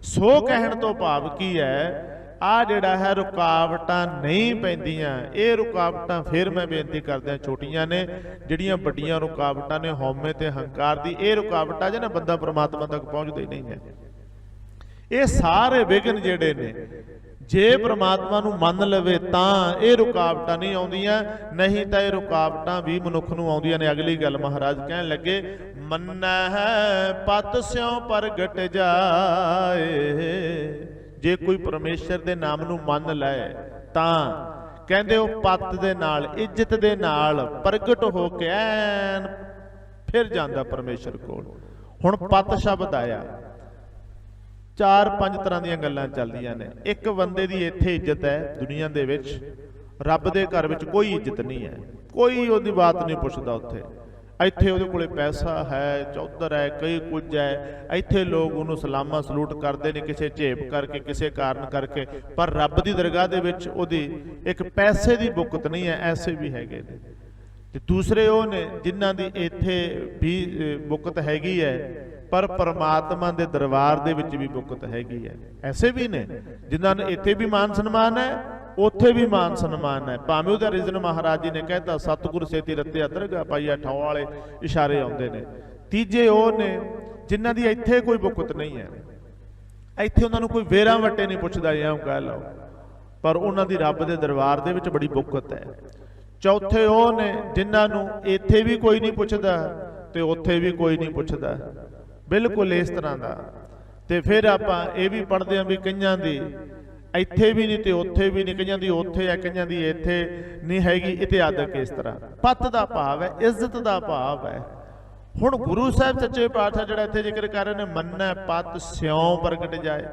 ਸੋ ਕਹਿਣ ਤੋਂ ਭਾਵ ਕੀ ਹੈ, ਆ ਜਿਹੜਾ ਹੈ ਰੁਕਾਵਟਾਂ ਨਹੀਂ ਪੈਂਦੀਆਂ। ਇਹ ਰੁਕਾਵਟਾਂ ਫਿਰ ਮੈਂ ਬੇਨਤੀ ਕਰਦਿਆਂ ਛੋਟੀਆਂ ਨੇ, ਜਿਹੜੀਆਂ ਵੱਡੀਆਂ ਰੁਕਾਵਟਾਂ ਨੇ ਹਉਮੈ ਤੇ ਹੰਕਾਰ ਦੀ, ਇਹ ਰੁਕਾਵਟਾਂ ਜਿਹਨਾਂ ਬੰਦਾ ਪਰਮਾਤਮਾ ਤੱਕ ਪਹੁੰਚਦਾ ਹੀ ਨਹੀਂ ਹੈ। ਇਹ ਸਾਰੇ ਵਿਘਨ ਜਿਹੜੇ ਨੇ, ਜੇ ਪ੍ਰਮਾਤਮਾ ਨੂੰ ਮੰਨ ਲਵੇ ਤਾਂ ਇਹ ਰੁਕਾਵਟਾਂ ਨਹੀਂ ਆਉਂਦੀਆਂ, ਨਹੀਂ ਤਾਂ ਇਹ ਰੁਕਾਵਟਾਂ ਵੀ ਮਨੁੱਖ ਨੂੰ ਆਉਂਦੀਆਂ ਨੇ। ਅਗਲੀ ਗੱਲ ਮਹਾਰਾਜ ਕਹਿਣ ਲੱਗੇ, ਮੰਨਹਿ ਪਤ ਸਿਉ ਪ੍ਰਗਟ ਜਾਏ। ਜੇ ਕੋਈ ਪਰਮੇਸ਼ਰ ਦੇ ਨਾਮ ਨੂੰ ਮੰਨ ਲੈ ਤਾਂ ਕਹਿੰਦੇ ਉਹ ਪਤ ਦੇ ਨਾਲ, ਇੱਜ਼ਤ ਦੇ ਨਾਲ ਪ੍ਰਗਟ ਹੋ ਕੇ ਐਨ ਫਿਰ ਜਾਂਦਾ ਪਰਮੇਸ਼ਰ ਕੋਲ। ਹੁਣ ਪਤ ਸ਼ਬਦ ਆਇਆ, 4-5 ਤਰ੍ਹਾਂ ਦੀਆਂ ਗੱਲਾਂ ਚੱਲਦੀਆਂ ਨੇ। ਇੱਕ ਬੰਦੇ ਦੀ ਇੱਥੇ ਇੱਜ਼ਤ ਹੈ ਦੁਨੀਆ ਦੇ ਵਿੱਚ, ਰੱਬ ਦੇ ਘਰ ਵਿੱਚ ਕੋਈ ਇੱਜ਼ਤ ਨਹੀਂ ਹੈ, ਕੋਈ ਉਹਦੀ ਬਾਤ ਨਹੀਂ ਪੁੱਛਦਾ। ਉੱਥੇ ਇੱਥੇ ਉਹਦੇ ਕੋਲੇ ਪੈਸਾ ਹੈ, ਚੌਧਰ ਹੈ, ਕਈ ਕੁਝ ਹੈ, ਇੱਥੇ ਲੋਕ ਉਹਨੂੰ ਸਲਾਮਾ ਸਲੂਟ ਕਰਦੇ ਨੇ ਕਿਸੇ ਝੇਪ ਕਰਕੇ, ਕਿਸੇ ਕਾਰਨ ਕਰਕੇ, ਪਰ ਰੱਬ ਦੀ ਦਰਗਾਹ ਦੇ ਵਿੱਚ ਉਹਦੀ ਇੱਕ ਪੈਸੇ ਦੀ ਬੁੱਕਤ ਨਹੀਂ ਹੈ। ਐਸੇ ਵੀ ਹੈਗੇ ਨੇ। ਤੇ ਦੂਸਰੇ ਉਹ ਨੇ ਜਿਨ੍ਹਾਂ ਦੀ ਇੱਥੇ ਵੀ ਬੁੱਕਤ ਹੈਗੀ ਹੈ, ਪਰ ਪਰਮਾਤਮਾ ਦੇ ਦਰਬਾਰ ਦੇ ਵਿੱਚ ਵੀ ਬੁੱਕਤ ਹੈਗੀ ਹੈ। ਐਸੇ ਵੀ ਨੇ ਜਿਨ੍ਹਾਂ ਨੂੰ ਇੱਥੇ ਵੀ ਮਾਨ ਸਨਮਾਨ ਹੈ, ਉੱਥੇ ਵੀ ਮਾਨ ਸਨਮਾਨ ਹੈ। ਭਾਵੇਂ ਉਹਦਾ ਰੀਜ਼ਨ ਮਹਾਰਾਜ ਜੀ ਨੇ ਕਹਿਤਾ, ਸਤਿਗੁਰ ਸੇਤੀ ਰੱਤਿਆ ਦਰਗਾਹ ਪਾਈਆ, ਠਾਉ ਵਾਲੇ ਇਸ਼ਾਰੇ ਆਉਂਦੇ ਨੇ। ਤੀਜੇ ਉਹ ਨੇ ਜਿਨ੍ਹਾਂ ਦੀ ਇੱਥੇ ਕੋਈ ਬੁੱਕਤ ਨਹੀਂ ਹੈ, ਇੱਥੇ ਉਹਨਾਂ ਨੂੰ ਕੋਈ ਵੇਰਾਂ ਵੱਟੇ ਨਹੀਂ ਪੁੱਛਦਾ, ਜਾਂ ਕਹਿ ਲਓ, ਪਰ ਉਹਨਾਂ ਦੀ ਰੱਬ ਦੇ ਦਰਬਾਰ ਦੇ ਵਿੱਚ ਬੜੀ ਬੁੱਕਤ ਹੈ। ਚੌਥੇ ਉਹ ਨੇ ਜਿਨ੍ਹਾਂ ਨੂੰ ਇੱਥੇ ਵੀ ਕੋਈ ਨਹੀਂ ਪੁੱਛਦਾ ਤੇ ਉੱਥੇ ਵੀ ਕੋਈ ਨਹੀਂ ਪੁੱਛਦਾ, ਬਿਲਕੁਲ ਇਸ ਤਰ੍ਹਾਂ ਦਾ। ਤੇ ਫਿਰ ਆਪਾਂ ਇਹ ਵੀ ਪੜ੍ਹਦੇ ਹਾਂ ਵੀ ਕਈਆਂ ਦੀ ਇੱਥੇ ਵੀ ਨਹੀਂ ਤੇ ਉੱਥੇ ਵੀ ਨਹੀਂ, ਕਈਆਂ ਦੀ ਉੱਥੇ ਹੈ, ਕਈਆਂ ਦੀ ਇੱਥੇ ਨਹੀਂ ਹੈਗੀ, ਇਤਿਆਦਿਕ ਇਸ ਤਰ੍ਹਾਂ। ਪਤ ਦਾ ਭਾਵ ਹੈ, ਇੱਜ਼ਤ ਦਾ ਭਾਵ ਹੈ। ਹੁਣ ਗੁਰੂ ਸਾਹਿਬ ਸੱਚੇ ਪਾਤਸ਼ਾਹ ਜਿਹੜਾ ਇੱਥੇ ਜ਼ਿਕਰ ਕਰ ਰਹੇ ਨੇ, ਮੰਨੈ ਪਤ ਸਿਉ ਪ੍ਰਗਟ ਜਾਏ।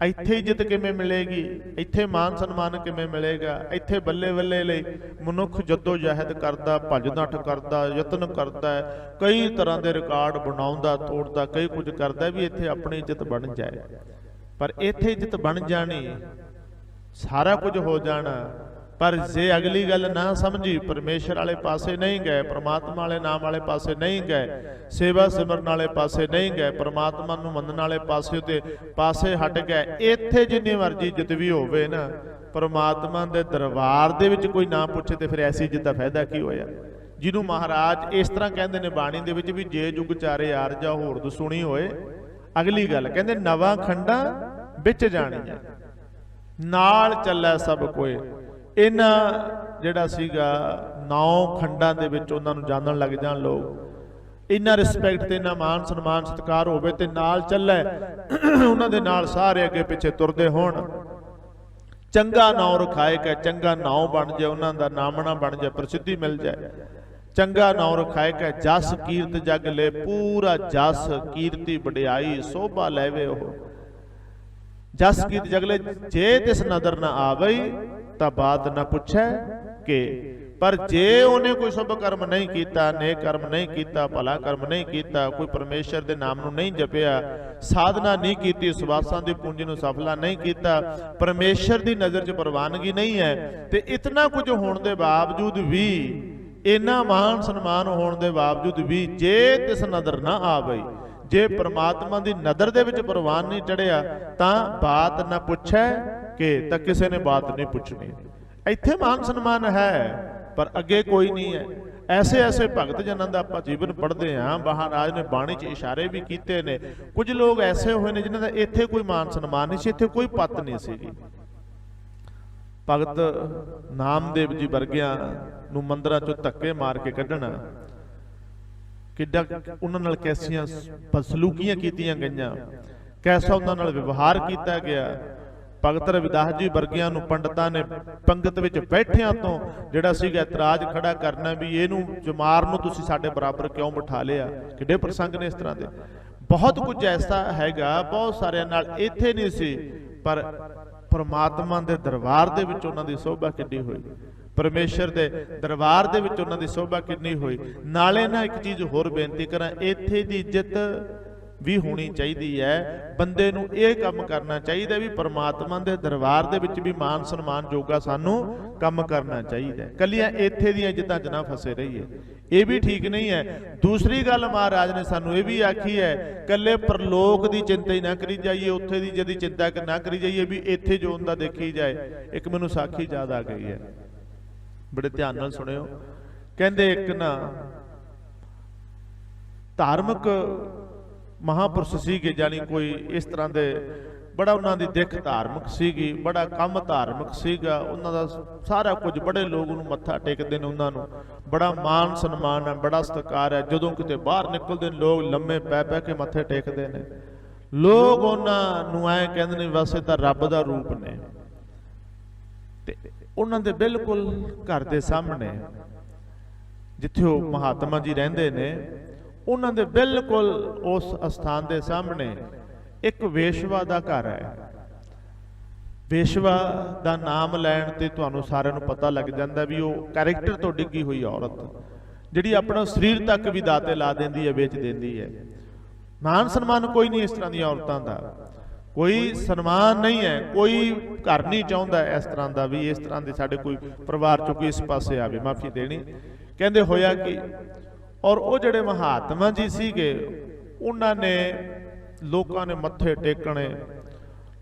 ਇੱਥੇ ਇੱਜ਼ਤ ਕਿਵੇਂ ਮਿਲੇਗੀ, ਇੱਥੇ ਮਾਨ ਸਨਮਾਨ ਕਿਵੇਂ ਮਿਲੇਗਾ? ਇੱਥੇ ਬੱਲੇ ਬੱਲੇ ਲਈ ਮਨੁੱਖ ਜੱਦੋ ਜਹਿਦ ਕਰਦਾ, ਭੱਜ ਨੱਠ ਕਰਦਾ, ਯਤਨ ਕਰਦਾ, ਕਈ ਤਰ੍ਹਾਂ ਦੇ ਰਿਕਾਰਡ ਬਣਾਉਂਦਾ, ਤੋੜਦਾ, ਕਈ ਕੁਝ ਕਰਦਾ ਵੀ ਇੱਥੇ ਆਪਣੀ ਇੱਜ਼ਤ ਬਣ ਜਾਏ। ਪਰ ਇੱਥੇ ਇੱਜ਼ਤ ਬਣ ਜਾਣੀ, ਸਾਰਾ ਕੁਝ ਹੋ ਜਾਣਾ, ਪਰ ਜੇ ਅਗਲੀ ਗੱਲ ਨਾ ਸਮਝੀ, ਪਰਮੇਸ਼ਰ ਵਾਲੇ ਪਾਸੇ ਨਹੀਂ ਗਏ, ਪ੍ਰਮਾਤਮਾ ਵਾਲੇ ਨਾਮ ਵਾਲੇ ਪਾਸੇ ਨਹੀਂ ਗਏ, ਸੇਵਾ ਸਿਮਰਨ ਵਾਲੇ ਪਾਸੇ ਨਹੀਂ ਗਏ, ਪ੍ਰਮਾਤਮਾ ਨੂੰ ਮੰਨਣ ਵਾਲੇ ਪਾਸੇ ਹਟ ਗਏ, ਇੱਥੇ ਜਿੰਨੀ ਮਰਜ਼ੀ ਇੱਜ਼ਤ ਵੀ ਹੋਵੇ ਨਾ, ਪ੍ਰਮਾਤਮਾ ਦੇ ਦਰਬਾਰ ਦੇ ਵਿੱਚ ਕੋਈ ਨਾ ਪੁੱਛੇ ਤੇ ਫਿਰ ਐਸੀ ਇੱਜ਼ਤ ਦਾ ਫਾਇਦਾ ਕੀ ਹੋਇਆ? ਜਿਹਨੂੰ ਮਹਾਰਾਜ ਇਸ ਤਰ੍ਹਾਂ ਕਹਿੰਦੇ ਨੇ ਬਾਣੀ ਦੇ ਵਿੱਚ ਵੀ ਜੇ ਜੁਗ ਚਾਰੇ ਆਰਜਾ ਹੋਰਦ ਸੁਣੀ ਹੋਏ। ਅਗਲੀ ਗੱਲ ਕਹਿੰਦੇ, ਨਵਾਂ ਖੰਡਾਂ ਵਿੱਚ ਜਾਣੀਆਂ, ਨਾਲ ਚੱਲੈ ਸਭ ਕੋਏ। ਇਹਨਾਂ ਜਿਹੜਾ ਸੀਗਾ 9 ਖੰਡਾਂ ਦੇ ਵਿੱਚ ਉਹਨਾਂ ਨੂੰ ਜਾਣਨ ਲੱਗ ਜਾਣ ਲੋਕ, ਇੰਨਾ ਰਿਸਪੈਕਟ ਤੇ ਇੰਨਾ ਮਾਨ ਸਨਮਾਨ ਸਤਿਕਾਰ ਹੋਵੇ ਤੇ ਨਾਲ ਚੱਲੇ, ਉਹਨਾਂ ਦੇ ਨਾਲ ਸਾਰੇ ਅੱਗੇ ਪਿੱਛੇ ਤੁਰਦੇ ਹੋਣ। ਚੰਗਾ ਨਾਉ ਰਖਾਏ ਕੈ, ਚੰਗਾ ਨਾਉ ਬਣ ਜਾਏ, ਉਹਨਾਂ ਦਾ ਨਾਮਣਾ ਬਣ ਜਾਏ, ਪ੍ਰਸਿੱਧੀ ਮਿਲ ਜਾਏ। ਚੰਗਾ ਨਾਉ ਰਖਾਏ ਕੈ, ਜਸ ਕੀਰਤ ਜਗ ਲੈ, ਪੂਰਾ ਜਸ ਕੀਰਤੀ ਵਡਿਆਈ ਸੋਭਾ ਲੈਵੇ ਉਹ। ਜਸ ਕੀਰਤ ਜਗ ਲੈ, ਜੇ ਤਿਸ ਨਦਰ ਨਾ ਆਵਈ ਤਾਂ ਬਾਤ ਨਾ ਪੁੱਛੈ ਕਿ। ਪਰ ਜੇ ਉਹਨੇ ਕੋਈ ਸ਼ੁਭ ਕਰਮ ਨਹੀਂ ਕੀਤਾ, ਨੇਕ ਕਰਮ ਨਹੀਂ ਕੀਤਾ, ਭਲਾ ਕਰਮ ਨਹੀਂ ਕੀਤਾ, ਕੋਈ ਪਰਮੇਸ਼ਰ ਦੇ ਨਾਮ ਨੂੰ ਨਹੀਂ ਜਪਿਆ, ਸਾਧਨਾ ਨਹੀਂ ਕੀਤੀ, ਸਵਾਸਾਂ ਦੀ ਪੂੰਜੀ ਨੂੰ ਸਫਲਾ ਨਹੀਂ ਕੀਤਾ, ਪਰਮੇਸ਼ਰ ਦੀ ਨਜ਼ਰ 'ਚ ਪ੍ਰਵਾਨਗੀ ਨਹੀਂ ਹੈ, ਤੇ ਇਤਨਾ ਕੁਝ ਹੋਣ ਦੇ ਬਾਵਜੂਦ ਵੀ, ਇੰਨਾ ਮਾਨ ਸਨਮਾਨ ਹੋਣ ਦੇ ਬਾਵਜੂਦ ਵੀ, ਜੇ ਤਿਸ ਨਦਰ ਨਾ ਆਵਈ, ਜੇ ਪ੍ਰਮਾਤਮਾ ਦੀ ਨਜ਼ਰ ਦੇ ਵਿੱਚ ਪ੍ਰਵਾਨ ਨਹੀਂ ਚੜਿਆ, ਤਾਂ ਬਾਤ ਨਾ ਪੁੱਛੈ ਕਿ, ਤਾਂ ਕਿਸੇ ਨੇ ਬਾਤ ਨਹੀਂ ਪੁੱਛਣੀ। ਇੱਥੇ ਮਾਨ ਸਨਮਾਨ ਹੈ, ਪਰ ਅੱਗੇ ਕੋਈ ਨਹੀਂ ਹੈ। ਐਸੇ ਐਸੇ ਭਗਤ ਜਨਾਂ ਦਾ ਆਪਾਂ ਜੀਵਨ ਪੜ੍ਹਦੇ ਹਾਂ। ਮਹਾਰਾਜ ਨੇ ਬਾਣੀ 'ਚ ਇਸ਼ਾਰੇ ਵੀ ਕੀਤੇ ਨੇ। ਕੁਝ ਲੋਕ ਐਸੇ ਹੋਏ ਨੇ ਜਿਨ੍ਹਾਂ ਦਾ ਇੱਥੇ ਕੋਈ ਮਾਨ ਸਨਮਾਨ ਨਹੀਂ ਸੀ, ਇੱਥੇ ਕੋਈ ਪੱਤ ਨਹੀਂ ਸੀਗੀ। ਭਗਤ ਨਾਮਦੇਵ ਜੀ ਵਰਗਿਆਂ ਨੂੰ ਮੰਦਰਾਂ 'ਚੋਂ ਧੱਕੇ ਮਾਰ ਕੇ ਕੱਢਣਾ, ਕਿੱਡਾ ਉਹਨਾਂ ਨਾਲ ਕੈਸੀਆਂ ਬਦਸਲੂਕੀਆਂ ਕੀਤੀਆਂ ਗਈਆਂ, ਕੈਸਾ ਉਹਨਾਂ ਨਾਲ ਵਿਵਹਾਰ ਕੀਤਾ ਗਿਆ। ਭਗਤ ਰਵਿਦਾਸ ਜੀ ਵਰਗਿਆਂ ਨੂੰ ਪੰਡਤਾਂ ਨੇ ਪੰਗਤ ਵਿੱਚ ਬੈਠਿਆਂ ਤੋਂ ਜਿਹੜਾ ਸੀਗਾ ਇਤਰਾਜ਼ ਖੜਾ ਕਰਨਾ ਵੀ ਇਹਨੂੰ ਜਮਾਰ ਨੂੰ ਤੁਸੀਂ ਸਾਡੇ ਬਰਾਬਰ ਕਿਉਂ ਬਿਠਾ ਲਿਆ। ਕਿੱਡੇ ਪ੍ਰਸੰਗ ਨੇ ਇਸ ਤਰ੍ਹਾਂ ਦੇ। ਬਹੁਤ ਕੁਝ ਐਸਾ ਹੈਗਾ, ਬਹੁਤ ਸਾਰਿਆਂ ਨਾਲ ਇੱਥੇ ਨਹੀਂ ਸੀ, ਪਰ ਪਰਮਾਤਮਾ ਦੇ ਦਰਬਾਰ ਦੇ ਵਿੱਚ ਉਹਨਾਂ ਦੀ ਸੋਭਾ ਕਿੰਨੀ ਹੋਈ, ਪਰਮੇਸ਼ਰ ਦੇ ਦਰਬਾਰ ਦੇ ਵਿੱਚ ਉਹਨਾਂ ਦੀ ਸੋਭਾ ਕਿੰਨੀ ਹੋਈ। ਨਾਲੇ ਨਾ ਇੱਕ ਚੀਜ਼ ਹੋਰ ਬੇਨਤੀ ਕਰਾਂ, ਇੱਥੇ ਦੀ ਇੱਜ਼ਤ ਵੀ ਹੋਣੀ ਚਾਹੀਦੀ ਹੈ। ਬੰਦੇ ਨੂੰ ਇਹ ਕੰਮ ਕਰਨਾ ਚਾਹੀਦਾ ਵੀ ਪਰਮਾਤਮਾ ਦੇ ਦਰਬਾਰ ਦੇ ਵਿੱਚ ਵੀ ਮਾਨ ਸਨਮਾਨ ਜੋਗਾ ਸਾਨੂੰ ਕੰਮ ਕਰਨਾ ਚਾਹੀਦਾ। ਕੱਲੀਆਂ ਇੱਥੇ ਦੀਆਂ ਇੱਜ਼ਤਾਂ 'ਚ ਨਾ ਫਸੇ ਰਹੀਏ, ਇਹ ਵੀ ਠੀਕ ਨਹੀਂ ਹੈ। ਦੂਸਰੀ ਗੱਲ ਮਹਾਰਾਜ ਨੇ ਸਾਨੂੰ ਇਹ ਵੀ ਆਖੀ ਹੈ, ਕੱਲੇ ਪਰਲੋਕ ਦੀ ਚਿੰਤਾ ਹੀ ਨਾ ਕਰੀ ਜਾਈਏ, ਉੱਥੇ ਦੀ ਜਿਹਦੀ ਚਿੰਤਾ ਨਾ ਕਰੀ ਜਾਈਏ ਵੀ ਇੱਥੇ ਜੋ ਹੁੰਦਾ ਦੇਖੀ ਜਾਏ। ਇੱਕ ਮੈਨੂੰ ਸਾਖੀ ਯਾਦ ਆ ਗਈ ਹੈ, ਬੜੇ ਧਿਆਨ ਨਾਲ ਸੁਣਿਓ। ਕਹਿੰਦੇ ਇੱਕ ਨਾ ਧਾਰਮਿਕ ਮਹਾਂਪੁਰਸ਼ ਸੀਗੇ, ਜਾਨੀ ਕੋਈ ਇਸ ਤਰ੍ਹਾਂ ਦੇ, ਬੜਾ ਉਹਨਾਂ ਦੀ ਦਿੱਖ ਧਾਰਮਿਕ ਸੀਗੀ, ਬੜਾ ਕੰਮ ਧਾਰਮਿਕ ਸੀਗਾ ਉਹਨਾਂ ਦਾ ਸਾਰਾ ਕੁਝ। ਬੜੇ ਲੋਕ ਉਹਨੂੰ ਮੱਥਾ ਟੇਕਦੇ ਨੇ, ਉਹਨਾਂ ਨੂੰ ਬੜਾ ਮਾਨ ਸਨਮਾਨ ਹੈ, ਬੜਾ ਸਤਿਕਾਰ ਹੈ। ਜਦੋਂ ਕਿਤੇ ਬਾਹਰ ਨਿਕਲਦੇ ਨੇ ਲੋਕ ਲੰਮੇ ਪੈ ਪੈ ਕੇ ਮੱਥੇ ਟੇਕਦੇ ਨੇ। ਲੋਕ ਉਹਨਾਂ ਨੂੰ ਐਂ ਕਹਿੰਦੇ ਨੇ ਵੈਸੇ ਤਾਂ ਰੱਬ ਦਾ ਰੂਪ ਨੇ। ਤੇ ਉਹਨਾਂ ਦੇ ਬਿਲਕੁਲ ਘਰ ਦੇ ਸਾਹਮਣੇ ਜਿੱਥੇ ਉਹ ਮਹਾਤਮਾ ਜੀ ਰਹਿੰਦੇ ਨੇ, ਉਹਨਾਂ ਦੇ ਬਿਲਕੁਲ ਉਸ ਅਸਥਾਨ ਦੇ ਸਾਹਮਣੇ ਇੱਕ ਵੇਸ਼ਵਾ ਦਾ ਘਰ ਹੈ। ਵੇਸ਼ਵਾ ਦਾ ਨਾਮ ਲੈਣ ਤੇ ਤੁਹਾਨੂੰ ਸਾਰਿਆਂ ਨੂੰ ਪਤਾ ਲੱਗ ਜਾਂਦਾ ਵੀ ਉਹ ਕੈਰੈਕਟਰ ਤੋਂ ਡਿੱਗੀ ਹੋਈ ਔਰਤ, ਜਿਹੜੀ ਆਪਣਾ ਸਰੀਰ ਤੱਕ ਵੀ ਦਾਤੇ ਲਾ ਦਿੰਦੀ ਹੈ, ਵੇਚ ਦਿੰਦੀ ਹੈ। ਮਾਨ ਸਨਮਾਨ ਕੋਈ ਨਹੀਂ ਇਸ ਤਰ੍ਹਾਂ ਦੀਆਂ ਔਰਤਾਂ ਦਾ, ਕੋਈ ਸਨਮਾਨ ਨਹੀਂ ਹੈ। ਕੋਈ ਘਰ ਨਹੀਂ ਚਾਹੁੰਦਾ ਇਸ ਤਰ੍ਹਾਂ ਦਾ ਵੀ ਇਸ ਤਰ੍ਹਾਂ ਦੇ ਸਾਡੇ ਕੋਈ ਪਰਿਵਾਰ ਚੋਂ ਕੋਈ ਇਸ ਪਾਸੇ ਆਵੇ। ਮਾਫੀ ਦੇਣੀ। ਕਹਿੰਦੇ ਹੋਇਆ ਕਿ ਔਰ ਉਹ ਜਿਹੜੇ ਮਹਾਤਮਾ ਜੀ ਸੀਗੇ, ਉਹਨਾਂ ਨੇ ਲੋਕਾਂ ਨੇ ਮੱਥੇ ਟੇਕਣੇ,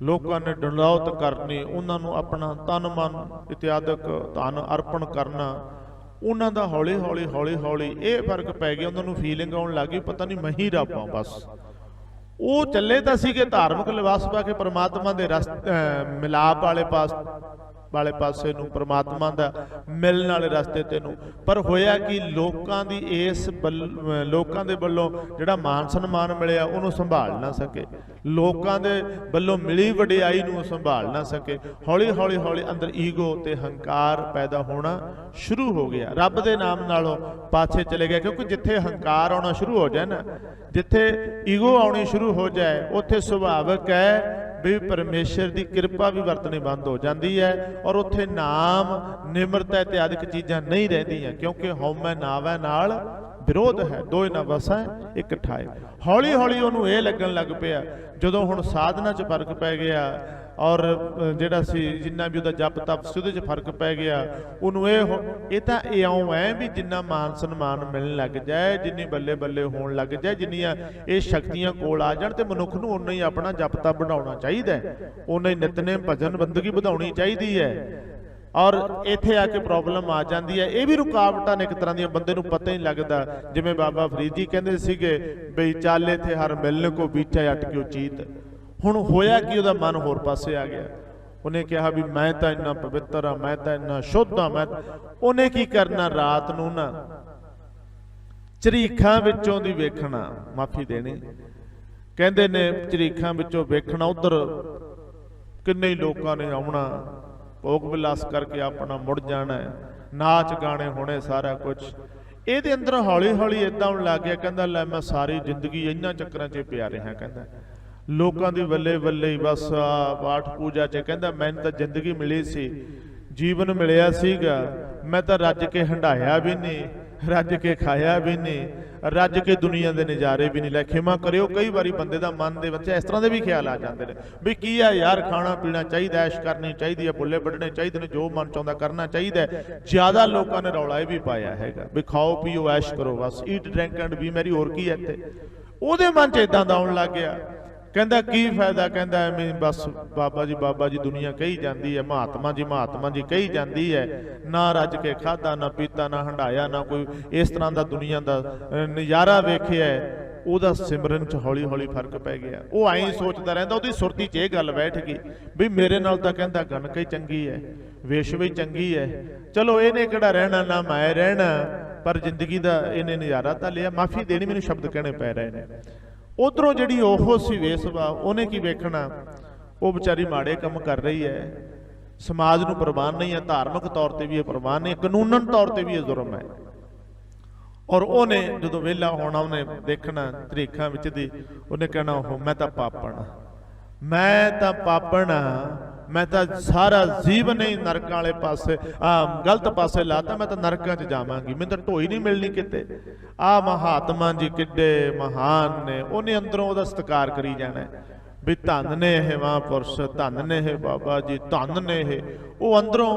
ਲੋਕਾਂ ਨੇ ਡੰਡੌਤ ਕਰਨੀ, ਉਹਨਾਂ ਨੂੰ ਆਪਣਾ ਤਨ ਮਨ ਇਤਿਆਦਿਕ ਧਨ ਅਰਪਣ ਕਰਨਾ। ਉਹਨਾਂ ਦਾ ਹੌਲੀ ਹੌਲੀ ਹੌਲੀ ਹੌਲੀ ਇਹ ਫਰਕ ਪੈ ਗਿਆ, ਉਹਨਾਂ ਨੂੰ ਫੀਲਿੰਗ ਆਉਣ ਲੱਗ ਗਈ ਪਤਾ ਨਹੀਂ ਮੈਂ ਹੀ ਰੱਬ ਹਾਂ ਬਸ। ਉਹ ਚੱਲੇ ਤਾਂ ਸੀਗੇ ਧਾਰਮਿਕ ਲਿਬਾਸ ਪਾ ਕੇ ਪਰਮਾਤਮਾ ਦੇ ਮਿਲਾਪ ਵਾਲੇ ਪਾਸੇ ਨੂੰ, ਪਰਮਾਤਮਾ ਦਾ ਮਿਲਣ ਵਾਲੇ ਰਸਤੇ ਤੇ ਨੂੰ। ਪਰ ਹੋਇਆ ਕਿ ਲੋਕਾਂ ਦੀ ਲੋਕਾਂ ਦੇ ਵੱਲੋਂ ਜਿਹੜਾ ਮਾਨ ਸਨਮਾਨ ਮਿਲਿਆ ਉਹਨੂੰ ਸੰਭਾਲ ਨਾ ਸਕੇ, ਲੋਕਾਂ ਦੇ ਵੱਲੋਂ ਮਿਲੀ ਵਡਿਆਈ ਨੂੰ ਸੰਭਾਲ ਨਾ ਸਕੇ। ਹੌਲੀ ਹੌਲੀ ਹੌਲੀ ਅੰਦਰ ਈਗੋ ਤੇ ਹੰਕਾਰ ਪੈਦਾ ਹੋਣਾ ਸ਼ੁਰੂ ਹੋ ਗਿਆ। ਰੱਬ ਦੇ ਨਾਮ ਨਾਲੋਂ ਪਾਛੇ ਚਲੇ ਗਏ, ਕਿਉਂਕਿ ਜਿੱਥੇ ਹੰਕਾਰ ਆਉਣਾ ਸ਼ੁਰੂ ਹੋ ਜਾਏ ਨਾ, ਜਿੱਥੇ ਈਗੋ ਆਉਣੀ ਸ਼ੁਰੂ ਹੋ ਜਾਏ, ਉੱਥੇ ਸੁਭਾਵਿਕ ਹੈ ਵੀ ਪਰਮੇਸ਼ਰ ਦੀ ਕਿਰਪਾ ਵੀ ਵਰਤਣੀ ਬੰਦ ਹੋ ਜਾਂਦੀ ਹੈ। ਔਰ ਉੱਥੇ ਨਾਮ, ਨਿਮਰਤਾ ਇਤਿਆਦਿਕ ਚੀਜ਼ਾਂ ਨਹੀਂ ਰਹਿੰਦੀਆਂ, ਕਿਉਂਕਿ ਹਉਮੈ ਨਾਵੈ ਨਾਲ ਵਿਰੋਧ ਹੈ, ਦੋਏ ਨਾ ਵਸੈ ਇੱਕ ਠਾਏ। ਹੌਲੀ ਹੌਲੀ ਉਹਨੂੰ ਇਹ ਲੱਗਣ ਲੱਗ ਪਿਆ, ਜਦੋਂ ਹੁਣ ਸਾਧਨਾ 'ਚ ਫਰਕ ਪੈ ਗਿਆ ਔਰ ਜਿਹੜਾ ਸੀ ਜਿੰਨਾ ਵੀ ਉਹਦਾ ਜਪ ਤਪ ਸੀ ਉਹਦੇ 'ਚ ਫਰਕ ਪੈ ਗਿਆ। ਉਹਨੂੰ ਇਹ ਤਾਂ ਇਉਂ ਹੈ ਵੀ ਜਿੰਨਾ ਮਾਨ ਸਨਮਾਨ ਮਿਲਣ ਲੱਗ ਜਾਏ, ਜਿੰਨੀ ਬੱਲੇ ਬੱਲੇ ਹੋਣ ਲੱਗ ਜਾਏ, ਜਿੰਨੀਆਂ ਇਹ ਸ਼ਕਤੀਆਂ ਕੋਲ ਆ ਜਾਣ, ਤੇ ਮਨੁੱਖ ਨੂੰ ਓਨਾ ਹੀ ਆਪਣਾ ਜਪ ਤਪ ਵਧਾਉਣਾ ਚਾਹੀਦਾ, ਓਨਾ ਹੀ ਨਿਤਨੇਮ ਭਜਨ ਬੰਦਗੀ ਵਧਾਉਣੀ ਚਾਹੀਦੀ ਹੈ। ਔਰ ਇੱਥੇ ਆ ਕੇ ਪ੍ਰੋਬਲਮ ਆ ਜਾਂਦੀ ਹੈ। ਇਹ ਵੀ ਰੁਕਾਵਟਾਂ ਨੇ ਇੱਕ ਤਰ੍ਹਾਂ ਦੀਆਂ, ਬੰਦੇ ਨੂੰ ਪਤਾ ਹੀ ਨਹੀਂ ਲੱਗਦਾ। ਜਿਵੇਂ ਬਾਬਾ ਫਰੀਦ ਜੀ ਕਹਿੰਦੇ ਸੀਗੇ ਬਈ ਚਾਲੇ ਥੇ ਹਰ ਮਿਲਨ ਕੋ ਬੀਚਾ ਅਟਕਿਓ ਚੀਤ। ਹੁਣ ਹੋਇਆ ਕਿ ਉਹਦਾ ਮਨ ਹੋਰ ਪਾਸੇ ਆ ਗਿਆ। ਉਹਨੇ ਕਿਹਾ ਵੀ ਮੈਂ ਤਾਂ ਇੰਨਾ ਪਵਿੱਤਰ ਆ, ਮੈਂ ਤਾਂ ਇੰਨਾ ਸ਼ੁੱਧ ਆ। ਉਹਨੇ ਕੀ ਕਰਨਾ, ਰਾਤ ਨੂੰ ਨਾ ਝਰੀਖਾਂ ਵਿੱਚੋਂ ਦੀ ਵੇਖਣਾ, ਮਾਫੀ ਦੇਣੀ, ਕਹਿੰਦੇ ਨੇ ਝਰੀਖਾਂ ਵਿੱਚੋਂ ਵੇਖਣਾ, ਉਧਰ ਕਿੰਨੇ ਹੀ ਲੋਕਾਂ ਨੇ ਆਉਣਾ, ਭੋਗ ਵਿਲਾਸ ਕਰਕੇ ਆਪਣਾ ਮੁੜ ਜਾਣਾ, ਨਾਚ ਗਾਣੇ ਹੋਣੇ, ਸਾਰਾ ਕੁਝ। ਇਹਦੇ ਅੰਦਰ ਹੌਲੀ ਹੌਲੀ ਏਦਾਂ ਹੋਣ ਲੱਗ ਗਿਆ, ਕਹਿੰਦਾ ਲੈ ਮੈਂ ਸਾਰੀ ਜ਼ਿੰਦਗੀ ਇਹਨਾਂ ਚੱਕਰਾਂ 'ਚ ਪਿਆ ਰਿਹਾ, ਕਹਿੰਦਾ ਲੋਕਾਂ ਦੀ ਵੱਲੇ ਵੱਲੇ ਬਸ ਪਾਠ ਪੂਜਾ 'ਚ। ਕਹਿੰਦਾ ਮੈਨੂੰ ਤਾਂ ਜ਼ਿੰਦਗੀ ਮਿਲੀ ਸੀ, ਜੀਵਨ ਮਿਲਿਆ ਸੀਗਾ, ਮੈਂ ਤਾਂ ਰੱਜ ਕੇ ਹੰਢਾਇਆ ਵੀ ਨਹੀਂ, ਰੱਜ ਕੇ ਖਾਇਆ ਵੀ ਨਹੀਂ, ਰੱਜ ਕੇ ਦੁਨੀਆ ਦੇ ਨਜ਼ਾਰੇ ਵੀ ਨਹੀਂ ਲੈ। ਖਿਮਾ ਕਰਿਓ, ਕਈ ਵਾਰੀ ਬੰਦੇ ਦਾ ਮਨ ਦੇ ਵਿੱਚ ਇਸ ਤਰ੍ਹਾਂ ਦੇ ਵੀ ਖਿਆਲ ਆ ਜਾਂਦੇ ਨੇ ਵੀ ਕੀ ਆ ਯਾਰ, ਖਾਣਾ ਪੀਣਾ ਚਾਹੀਦਾ, ਐਸ਼ ਕਰਨੀ ਚਾਹੀਦੀ ਹੈ, ਬੁੱਲੇ ਵੱਢਣੇ ਚਾਹੀਦੇ ਨੇ, ਜੋ ਮਨ ਚਾਹੁੰਦਾ ਕਰਨਾ ਚਾਹੀਦਾ। ਜ਼ਿਆਦਾ ਲੋਕਾਂ ਨੇ ਰੌਲਾ ਇਹ ਵੀ ਪਾਇਆ ਹੈਗਾ ਵੀ ਖਾਓ ਪੀਓ ਐਸ਼ ਕਰੋ, ਬਸ eat drink and be merry, ਹੋਰ ਕੀ ਹੈ ਇੱਥੇ। ਉਹਦੇ ਮਨ 'ਚ ਇਦਾਂ ਦਾ ਆਉਣ ਲੱਗ ਗਿਆ। ਕਹਿੰਦਾ ਕੀ ਫਾਇਦਾ, ਕਹਿੰਦਾ ਐਵੇਂ ਬਸ ਬਾਬਾ ਜੀ ਦੁਨੀਆ ਕਹੀ ਜਾਂਦੀ ਹੈ, ਮਹਾਤਮਾ ਜੀ ਕਹੀ ਜਾਂਦੀ ਹੈ, ਨਾ ਰੱਜ ਕੇ ਖਾਧਾ ਨਾ ਪੀਤਾ ਨਾ ਹੰਡਾਇਆ, ਨਾ ਕੋਈ ਇਸ ਤਰ੍ਹਾਂ ਦਾ ਦੁਨੀਆ ਦਾ ਨਜ਼ਾਰਾ ਵੇਖਿਆ। ਉਹਦਾ ਸਿਮਰਨ 'ਚ ਹੌਲੀ ਹੌਲੀ ਫਰਕ ਪੈ ਗਿਆ। ਉਹ ਐਂ ਸੋਚਦਾ ਰਹਿੰਦਾ, ਉਹਦੀ ਸੁਰਤੀ 'ਚ ਇਹ ਗੱਲ ਬੈਠ ਗਈ ਵੀ ਮੇਰੇ ਨਾਲ ਤਾਂ ਕਹਿੰਦਾ ਗਣਕ ਹੀ ਚੰਗੀ ਹੈ, ਵੇਸ਼ ਵੀ ਚੰਗੀ ਹੈ, ਚਲੋ ਇਹਨੇ ਕਿਹੜਾ ਰਹਿਣਾ, ਨਾ ਮੈਂ ਰਹਿਣਾ, ਪਰ ਜ਼ਿੰਦਗੀ ਦਾ ਇਹਨੇ ਨਜ਼ਾਰਾ ਤਾਂ ਲਿਆ। ਮਾਫੀ ਦੇਣੀ, ਮੈਨੂੰ ਸ਼ਬਦ ਕਹਿਣੇ ਪੈ ਰਹੇ ਨੇ। ਉਧਰੋਂ ਜਿਹੜੀ ਉਹ ਸੀ ਵੇਸਵਾ, ਉਹਨੇ ਕੀ ਵੇਖਣਾ, ਉਹ ਵਿਚਾਰੀ ਮਾੜੇ ਕੰਮ ਕਰ ਰਹੀ ਹੈ, ਸਮਾਜ ਨੂੰ ਪ੍ਰਵਾਨ ਨਹੀਂ ਹੈ, ਧਾਰਮਿਕ ਤੌਰ ਤੇ ਵੀ ਇਹ ਪ੍ਰਵਾਨ ਨਹੀਂ, ਕਾਨੂੰਨਨ ਤੌਰ ਤੇ ਵੀ ਇਹ ਜ਼ੁਲਮ ਹੈ। ਔਰ ਉਹਨੇ ਜਦੋਂ ਵਿਹਲਾ ਹੋਣਾ, ਉਹਨੇ ਦੇਖਣਾ ਤਰੀਖਾਂ ਵਿੱਚ ਦੀ, ਉਹਨੇ ਕਹਿਣਾ ਉਹ ਮੈਂ ਤਾਂ ਪਾਪਣ, ਮੈਂ ਤਾਂ ਸਾਰਾ ਜੀਵਨ ਹੀ ਨਰਕਾਂ ਵਾਲੇ ਪਾਸੇ ਗਲਤ ਪਾਸੇ ਲਾਤਾ, ਮੈਂ ਤਾਂ ਨਰਕਾਂ 'ਚ ਜਾਵਾਂਗੀ, ਮੈਨੂੰ ਤਾਂ ਢੋਈ ਨਹੀਂ ਮਿਲਣੀ ਕਿਤੇ। ਆਹ ਮਹਾਤਮਾ ਜੀ ਕਿੱਡੇ ਮਹਾਨ ਨੇ, ਉਹਨੇ ਅੰਦਰੋਂ ਉਹਦਾ ਸਤਿਕਾਰ ਕਰੀ ਜਾਣਾ ਵੀ ਧੰਨ ਨੇ ਇਹ ਮਹਾਂਪੁਰਸ਼, ਧੰਨ ਨੇ ਇਹ ਬਾਬਾ ਜੀ, ਧੰਨ ਨੇ ਇਹ। ਉਹ ਅੰਦਰੋਂ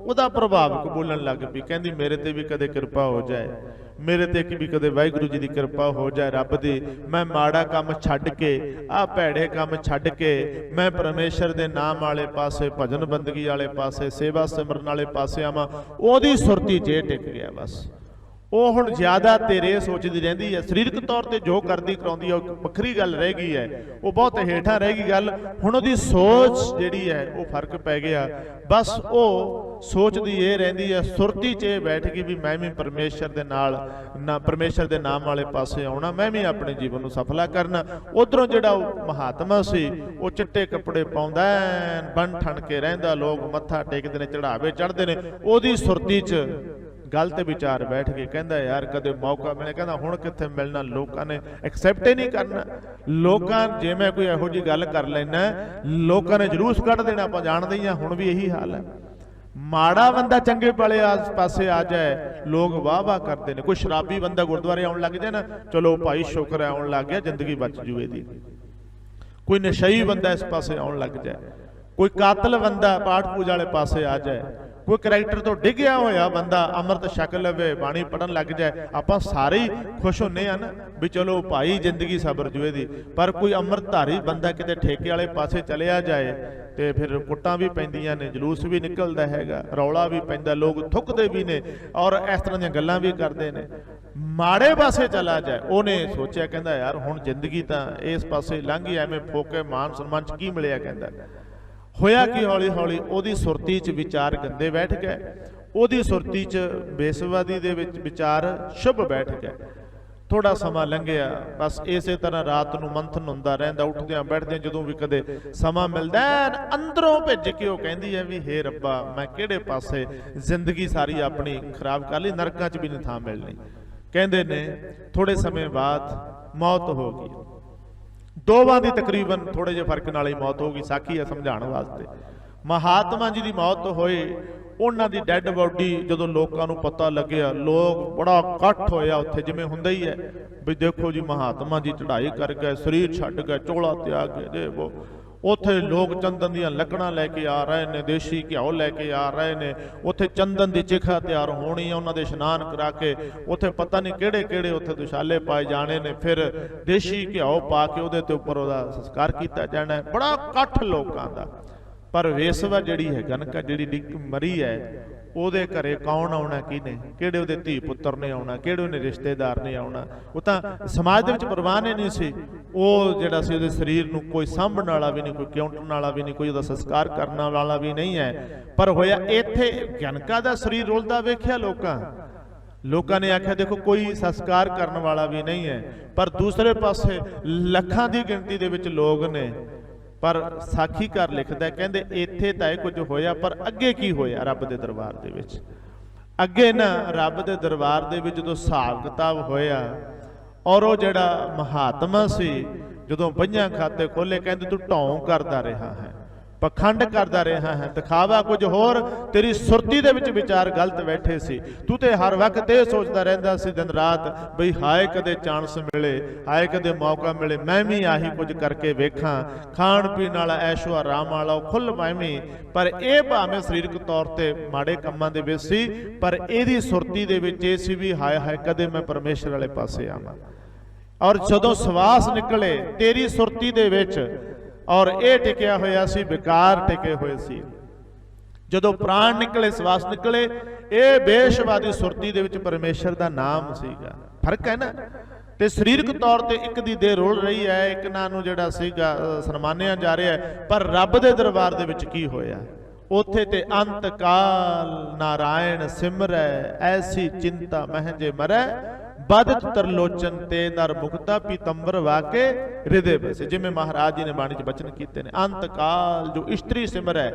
ਉਹਦਾ ਪ੍ਰਭਾਵ ਬੋਲਣ ਲੱਗ ਪਈ, ਕਹਿੰਦੀ ਮੇਰੇ ਤੇ ਵੀ ਕਦੇ ਕਿਰਪਾ ਹੋ ਜਾਏ, ਮੇਰੇ ਤੇ ਵੀ ਕਦੇ ਵਾਹਿਗੁਰੂ ਜੀ ਦੀ ਕਿਰਪਾ ਹੋ ਜਾਏ, ਰੱਬ ਦੀ, ਮੈਂ ਮਾੜਾ ਕੰਮ ਛੱਡ ਕੇ, ਆਹ ਭੈੜੇ ਕੰਮ ਛੱਡ ਕੇ ਮੈਂ ਪਰਮੇਸ਼ਰ ਦੇ ਨਾਮ ਵਾਲੇ ਪਾਸੇ, ਭਜਨ ਬੰਦਗੀ ਵਾਲੇ ਪਾਸੇ, ਸੇਵਾ ਸਿਮਰਨ ਵਾਲੇ ਪਾਸੇ ਆਵਾਂ। ਉਹਦੀ ਸੁਰਤੀ 'ਚ ਟਿਕ ਗਿਆ ਬਸ। ਉਹ ਹੁਣ ਜ਼ਿਆਦਾ ਤੇਰੇ ਸੋਚਦੀ ਰਹਿੰਦੀ ਹੈ, ਸਰੀਰਕ ਤੌਰ ਤੇ ਜੋ ਕਰਦੀ ਕਰਾਉਂਦੀ ਹੈ ਉਹ ਵੱਖਰੀ ਗੱਲ ਰਹਿ ਗਈ ਹੈ, ਉਹ ਬਹੁਤ ਹੇਠਾਂ ਰਹਿ ਗਈ ਗੱਲ। ਹੁਣ ਉਹਦੀ ਸੋਚ ਜਿਹੜੀ ਹੈ ਉਹ ਫਰਕ ਪੈ ਗਿਆ। ਬਸ ਉਹ ਸੋਚਦੀ ਇਹ ਰਹਿੰਦੀ ਹੈ, ਸੁਰਤੀ 'ਚ ਇਹ ਬੈਠ ਗਈ ਵੀ ਮੈਂ ਵੀ ਪਰਮੇਸ਼ਰ ਦੇ ਨਾਲ ਪਰਮੇਸ਼ਰ ਦੇ ਨਾਮ ਵਾਲੇ ਪਾਸੇ ਆਉਣਾ, ਮੈਂ ਵੀ ਆਪਣੇ ਜੀਵਨ ਨੂੰ ਸਫਲਾ ਕਰਨਾ। ਉਧਰੋਂ ਜਿਹੜਾ ਉਹ ਮਹਾਤਮਾ ਸੀ, ਉਹ ਚਿੱਟੇ ਕੱਪੜੇ ਪਾਉਂਦਾ, ਬਣ ਠਣ ਕੇ ਰਹਿੰਦਾ, ਲੋਕ ਮੱਥਾ ਟੇਕਦੇ ਨੇ, ਚੜਾਵੇ ਚੜ੍ਹਦੇ ਨੇ। ਉਹਦੀ ਸੁਰਤੀ 'ਚ ਗੱਲ ਤੇ ਵਿਚਾਰ ਬੈਠ ਕੇ, ਕਹਿੰਦਾ ਯਾਰ ਕਦੇ ਮੌਕਾ ਮਿਲੇ, ਕਹਿੰਦਾ ਹੁਣ ਕਿੱਥੇ ਮਿਲਣਾ, ਲੋਕਾਂ ਨੇ ਐਕਸੈਪਟ ਹੀ ਨਹੀਂ ਕਰਨਾ। ਲੋਕਾਂ ਜੇ ਮੈਂ ਕੋਈ ਇਹੋ ਜਿਹੀ ਗੱਲ ਕਰ ਲੈਣਾ, ਲੋਕਾਂ ਨੇ ਜਲੂਸ ਕੱਢ ਦੇਣਾ, ਆਪਾਂ ਜਾਣਦੇ ਹੀ ਹਾਂ, ਹੁਣ ਵੀ ਇਹੀ ਹਾਲ ਹੈ। ਮਾੜਾ ਬੰਦਾ ਚੰਗੇ ਵਾਲੇ ਪਾਸੇ ਆ ਜਾਏ, ਲੋਕ ਵਾਹ ਵਾਹ ਕਰਦੇ ਨੇ। ਕੋਈ ਸ਼ਰਾਬੀ ਬੰਦਾ ਗੁਰਦੁਆਰੇ ਆਉਣ ਲੱਗ ਜਾਏ ਨਾ, ਚਲੋ ਭਾਈ ਸ਼ੁਕਰ ਹੈ ਆਉਣ ਲੱਗ ਗਿਆ, ਜ਼ਿੰਦਗੀ ਬਚ ਜੂ ਇਹਦੀ। ਕੋਈ ਨਸ਼ਈ ਬੰਦਾ ਇਸ ਪਾਸੇ ਆਉਣ ਲੱਗ ਜਾਏ, ਕੋਈ ਕਾਤਲ ਬੰਦਾ ਪਾਠ ਪੂਜਾ ਵਾਲੇ ਪਾਸੇ ਆ ਜਾਏ, ਕੋਈ ਕਰੈਕਟਰ ਤੋਂ ਡਿੱਗਿਆ ਹੋਇਆ ਬੰਦਾ ਅੰਮ੍ਰਿਤ ਛਕ ਲਵੇ, ਬਾਣੀ ਪੜਨ ਲੱਗ ਜਾਏ, ਆਪਾਂ ਸਾਰੇ ਹੀ ਖੁਸ਼ ਹੁੰਨੇ ਆ ਨਾ ਵੀ ਚਲੋ ਭਾਈ ਜ਼ਿੰਦਗੀ ਸਬਰ ਜੂਏ ਦੀ। ਪਰ ਕੋਈ ਅੰਮ੍ਰਿਤਧਾਰੀ ਬੰਦਾ ਕਿਤੇ ਠੇਕੇ ਵਾਲੇ ਪਾਸੇ ਚਲਿਆ ਜਾਏ ਤੇ ਫਿਰ ਕੁੱਟਾਂ ਵੀ ਪੈਂਦੀਆਂ ਨੇ, ਜਲੂਸ ਵੀ ਨਿਕਲਦਾ ਹੈਗਾ, ਰੌਲਾ ਵੀ ਪੈਂਦਾ, ਲੋਕ ਥੁੱਕਦੇ ਵੀ ਨੇ ਔਰ ਇਸ ਤਰ੍ਹਾਂ ਦੀਆਂ ਗੱਲਾਂ ਵੀ ਕਰਦੇ ਨੇ। ਮਾੜੇ ਪਾਸੇ ਚਲਾ ਜਾਏ, ਉਹਨੇ ਸੋਚਿਆ ਕਹਿੰਦਾ ਯਾਰ ਹੁਣ ਜ਼ਿੰਦਗੀ ਤਾਂ ਇਸ ਪਾਸੇ ਲੰਘ ਗਈ, ਐਵੇਂ ਫੋਕੇ ਮਾਨ ਸਨਮਾਨ 'ਚ ਕੀ ਮਿਲਿਆ। ਕਹਿੰਦਾ ਹੋਇਆ ਕਿ ਹੌਲੀ ਹੌਲੀ ਉਹਦੀ ਸੁਰਤੀ 'ਚ ਵਿਚਾਰ ਗੰਦੇ ਬੈਠ ਗਏ, ਉਹਦੀ ਸੁਰਤੀ 'ਚ ਬੇਸਵਾਦੀ ਦੇ ਵਿੱਚ ਵਿਚਾਰ ਸ਼ੁਭ ਬੈਠ ਗਏ। ਥੋੜਾ ਸਮਾਂ ਲੰਘਿਆ, ਬਸ ਇਸੇ ਤਰ੍ਹਾਂ ਰਾਤ ਨੂੰ ਮੰਥਨ ਹੁੰਦਾ ਰਹਿੰਦਾ, ਉੱਠਦਿਆਂ ਬੈਠਦਿਆਂ ਜਦੋਂ ਵੀ ਕਦੇ ਸਮਾਂ ਮਿਲਦਾ, ਅੰਦਰੋਂ ਭਿੱਜ ਕੇ ਉਹ ਕਹਿੰਦੀ ਹੈ ਵੀ ਹੇ ਰੱਬਾ, ਮੈਂ ਕਿਹੜੇ ਪਾਸੇ ਜ਼ਿੰਦਗੀ ਸਾਰੀ ਆਪਣੀ ਖਰਾਬ ਕਰ ਲਈ, ਨਰਕਾਂ 'ਚ ਵੀ ਨਹੀਂ ਥਾਂ ਮਿਲਣੀ। ਕਹਿੰਦੇ ਨੇ ਥੋੜੇ ਸਮੇਂ ਬਾਅਦ ਮੌਤ ਹੋ ਗਈ, ਦੋਵਾਂ ਦੀ ਤਕਰੀਬਨ ਥੋੜੇ ਜਿਹੇ ਫਰਕ ਨਾਲ ਹੀ ਮੌਤ ਹੋ ਗਈ। ਸਾਖੀ ਹੈ ਸਮਝਾਉਣ ਵਾਸਤੇ। ਮਹਾਤਮਾ ਜੀ ਦੀ ਮੌਤ ਹੋਈ, ਉਹਨਾਂ ਦੀ ਡੈੱਡ ਬੋਡੀ ਜਦੋਂ ਲੋਕਾਂ ਨੂੰ ਪਤਾ ਲੱਗਿਆ, ਲੋਕ ਬੜਾ ਇਕੱਠ ਹੋਇਆ ਉੱਥੇ, ਜਿਵੇਂ ਹੁੰਦਾ ਹੀ ਹੈ ਵੀ ਦੇਖੋ ਜੀ ਮਹਾਤਮਾ ਜੀ ਚੜ੍ਹਾਈ ਕਰ ਗਏ, ਸਰੀਰ ਛੱਡ ਗਏ, ਚੋਲਾ ਤਿਆਗ ਗਏ, ਜੇ ਉਹ ਉੱਥੇ ਲੋਕ ਚੰਦਨ ਦੀਆਂ ਲੱਕੜਾਂ ਲੈ ਕੇ ਆ ਰਹੇ ਨੇ, ਦੇਸ਼ੀ ਘਿਓ ਲੈ ਕੇ ਆ ਰਹੇ ਨੇ, ਉੱਥੇ ਚੰਦਨ ਦੀ ਚਿਖਾ ਤਿਆਰ ਹੋਣੀ ਹੈ, ਉਹਨਾਂ ਦੇ ਇਸ਼ਨਾਨ ਕਰਾ ਕੇ ਉੱਥੇ ਪਤਾ ਨਹੀਂ ਕਿਹੜੇ ਕਿਹੜੇ ਉੱਥੇ ਦੁਸ਼ਾਲੇ ਪਾਏ ਜਾਣੇ ਨੇ, ਫਿਰ ਦੇਸ਼ੀ ਘਿਓ ਪਾ ਕੇ ਉਹਦੇ ਤੇ ਉੱਪਰ ਉਹਦਾ ਸੰਸਕਾਰ ਕੀਤਾ ਜਾਣਾ। ਬੜਾ ਇਕੱਠ ਲੋਕਾਂ ਦਾ। ਪਰ ਵੇਸਵਾ ਜਿਹੜੀ ਹੈ, ਗਨਕਾ ਜਿਹੜੀ ਮਰੀ ਹੈ, ਉਹਦੇ ਘਰੇ ਕੌਣ ਆਉਣਾ, ਕਿਹਨੇ, ਕਿਹੜੇ ਉਹਦੇ ਧੀ ਪੁੱਤਰ ਨੇ ਆਉਣਾ, ਕਿਹੜੇ ਉਹਨੇ ਰਿਸ਼ਤੇਦਾਰ ਨੇ ਆਉਣਾ। ਉਹ ਤਾਂ ਸਮਾਜ ਦੇ ਵਿੱਚ ਪ੍ਰਵਾਨ ਹੀ ਨਹੀਂ ਸੀ। ਉਹ ਜਿਹੜਾ ਸੀ ਉਹਦੇ ਸਰੀਰ ਨੂੰ ਕੋਈ ਸਾਂਭਣ ਵਾਲਾ ਵੀ ਨਹੀਂ, ਕੋਈ ਕਿਉਂਟਣ ਵਾਲਾ ਵੀ ਨਹੀਂ, ਕੋਈ ਉਹਦਾ ਸੰਸਕਾਰ ਕਰਨ ਵਾਲਾ ਵੀ ਨਹੀਂ ਹੈ। ਪਰ ਹੋਇਆ ਇੱਥੇ ਗਨਕਾ ਦਾ ਸਰੀਰ ਰੁਲਦਾ ਵੇਖਿਆ ਲੋਕਾਂ ਨੇ ਆਖਿਆ ਦੇਖੋ ਕੋਈ ਸੰਸਕਾਰ ਕਰਨ ਵਾਲਾ ਵੀ ਨਹੀਂ ਹੈ। ਪਰ ਦੂਸਰੇ ਪਾਸੇ ਲੱਖਾਂ ਦੀ ਗਿਣਤੀ ਦੇ ਵਿੱਚ ਲੋਕ ਨੇ। ਪਰ ਸਾਖੀਕਾਰ ਲਿਖਦਾ, ਕਹਿੰਦੇ ਇੱਥੇ ਤਾਂ ਇਹ ਕੁਝ ਹੋਇਆ, ਪਰ ਅੱਗੇ ਕੀ ਹੋਇਆ ਰੱਬ ਦੇ ਦਰਬਾਰ ਦੇ ਵਿੱਚ। ਅੱਗੇ ਨਾ ਰੱਬ ਦੇ ਦਰਬਾਰ ਦੇ ਵਿੱਚ ਜਦੋਂ ਹਿਸਾਬ ਕਿਤਾਬ ਹੋਇਆ, ਔਰ ਉਹ ਜਿਹੜਾ ਮਹਾਤਮਾ ਸੀ ਜਦੋਂ ਬਈਆਂ ਖਾਤੇ ਖੋਲੇ, ਕਹਿੰਦੇ ਤੂੰ ਢੌਂ ਕਰਦਾ ਰਿਹਾ ਹੈ, ਪਖੰਡ ਕਰਦਾ ਰਿਹਾ ਹੈ, ਦਿਖਾਵਾ ਕੁਝ ਹੋਰ, ਤੇਰੀ ਸੁਰਤੀ ਦੇ ਵਿੱਚ ਵਿਚਾਰ ਗਲਤ ਬੈਠੇ ਸੀ। ਤੂੰ ਤੇ ਹਰ ਵਕਤ ਇਹ ਸੋਚਦਾ ਰਹਿੰਦਾ ਸੀ ਦਿਨ ਰਾਤ ਬਈ ਹਾਏ ਕਦੇ ਚਾਂਸ ਮਿਲੇ, ਹਾਏ ਕਦੇ ਮੌਕਾ ਮਿਲੇ, ਮੈਂ ਵੀ ਆਹੀ ਕੁਝ ਕਰਕੇ ਵੇਖਾਂ, ਖਾਣ ਪੀਣ ਵਾਲਾ ਐਸ਼ੋ ਆਰਾਮ ਵਾਲਾ ਉਹ ਖੁੱਲ ਪਾਵੇਂ। ਪਰ ਇਹ ਭਾਵੇਂ ਸਰੀਰਕ ਤੌਰ ਤੇ ਮਾੜੇ ਕੰਮਾਂ ਦੇ ਵਿੱਚ ਸੀ, ਪਰ ਇਹਦੀ ਸੁਰਤੀ ਦੇ ਵਿੱਚ ਇਹ ਸੀ ਵੀ ਹਾਏ ਹਾਏ ਕਦੇ ਮੈਂ ਪਰਮੇਸ਼ਰ ਵਾਲੇ ਪਾਸੇ ਆਵਾਂ। ਔਰ ਜਦੋਂ ਸਵਾਸ ਨਿਕਲੇ ਤੇਰੀ ਸੁਰਤੀ ਦੇ ਵਿੱਚ, ਔਰ ਇਹ ਟਿਕਿਆ ਹੋਇਆ ਸੀ, ਵਿਕਾਰ ਟਿਕੇ ਹੋਏ ਸੀ। ਜਦੋਂ ਪ੍ਰਾਣ ਨਿਕਲੇ, ਸਵਾਸ ਨਿਕਲੇ, ਇਹ ਬੇਸ਼ਵਾਦੀ ਸੁਰਤੀ ਦੇ ਵਿੱਚ ਪਰਮੇਸ਼ਰ ਦਾ ਨਾਮ ਸੀਗਾ। ਫਰਕ ਹੈ ਨਾ। ਤੇ ਸਰੀਰਕ ਤੌਰ ਤੇ ਇੱਕ ਦੀ ਦੇਹ ਰੋਲ ਰਹੀ ਹੈ, ਇੱਕ ਨਾਂ ਨੂੰ ਜਿਹੜਾ ਸੀਗਾ ਸਨਮਾਨਿਆ ਜਾ ਰਿਹਾ ਹੈ, ਪਰ ਰੱਬ ਦੇ ਦਰਬਾਰ ਦੇ ਵਿੱਚ ਕੀ ਹੋਇਆ? ਉੱਥੇ ਤੇ ਅੰਤ ਕਾਲ ਨਾਰਾਇਣ ਸਿਮਰੈ, ਐਸੀ ਚਿੰਤਾ ਮਹਿ ਜੇ ਮਰੈ, ਬਦਤ ਤਰਲੋਚਨ ਤੇ ਨਰ ਮੁਕਤਾ ਪੀਤੰਬਰ ਵਾਕੇ ਹਿਰਦੇ ਬਸੇ। ਜਿਵੇਂ ਮਹਾਰਾਜ ਜੀ ਨੇ ਬਾਣੀ 'ਚ ਬਚਨ ਕੀਤੇ ਨੇ, ਅੰਤ ਕਾਲ ਜੋ ਇਸਤਰੀ ਸਿਮਰੈ,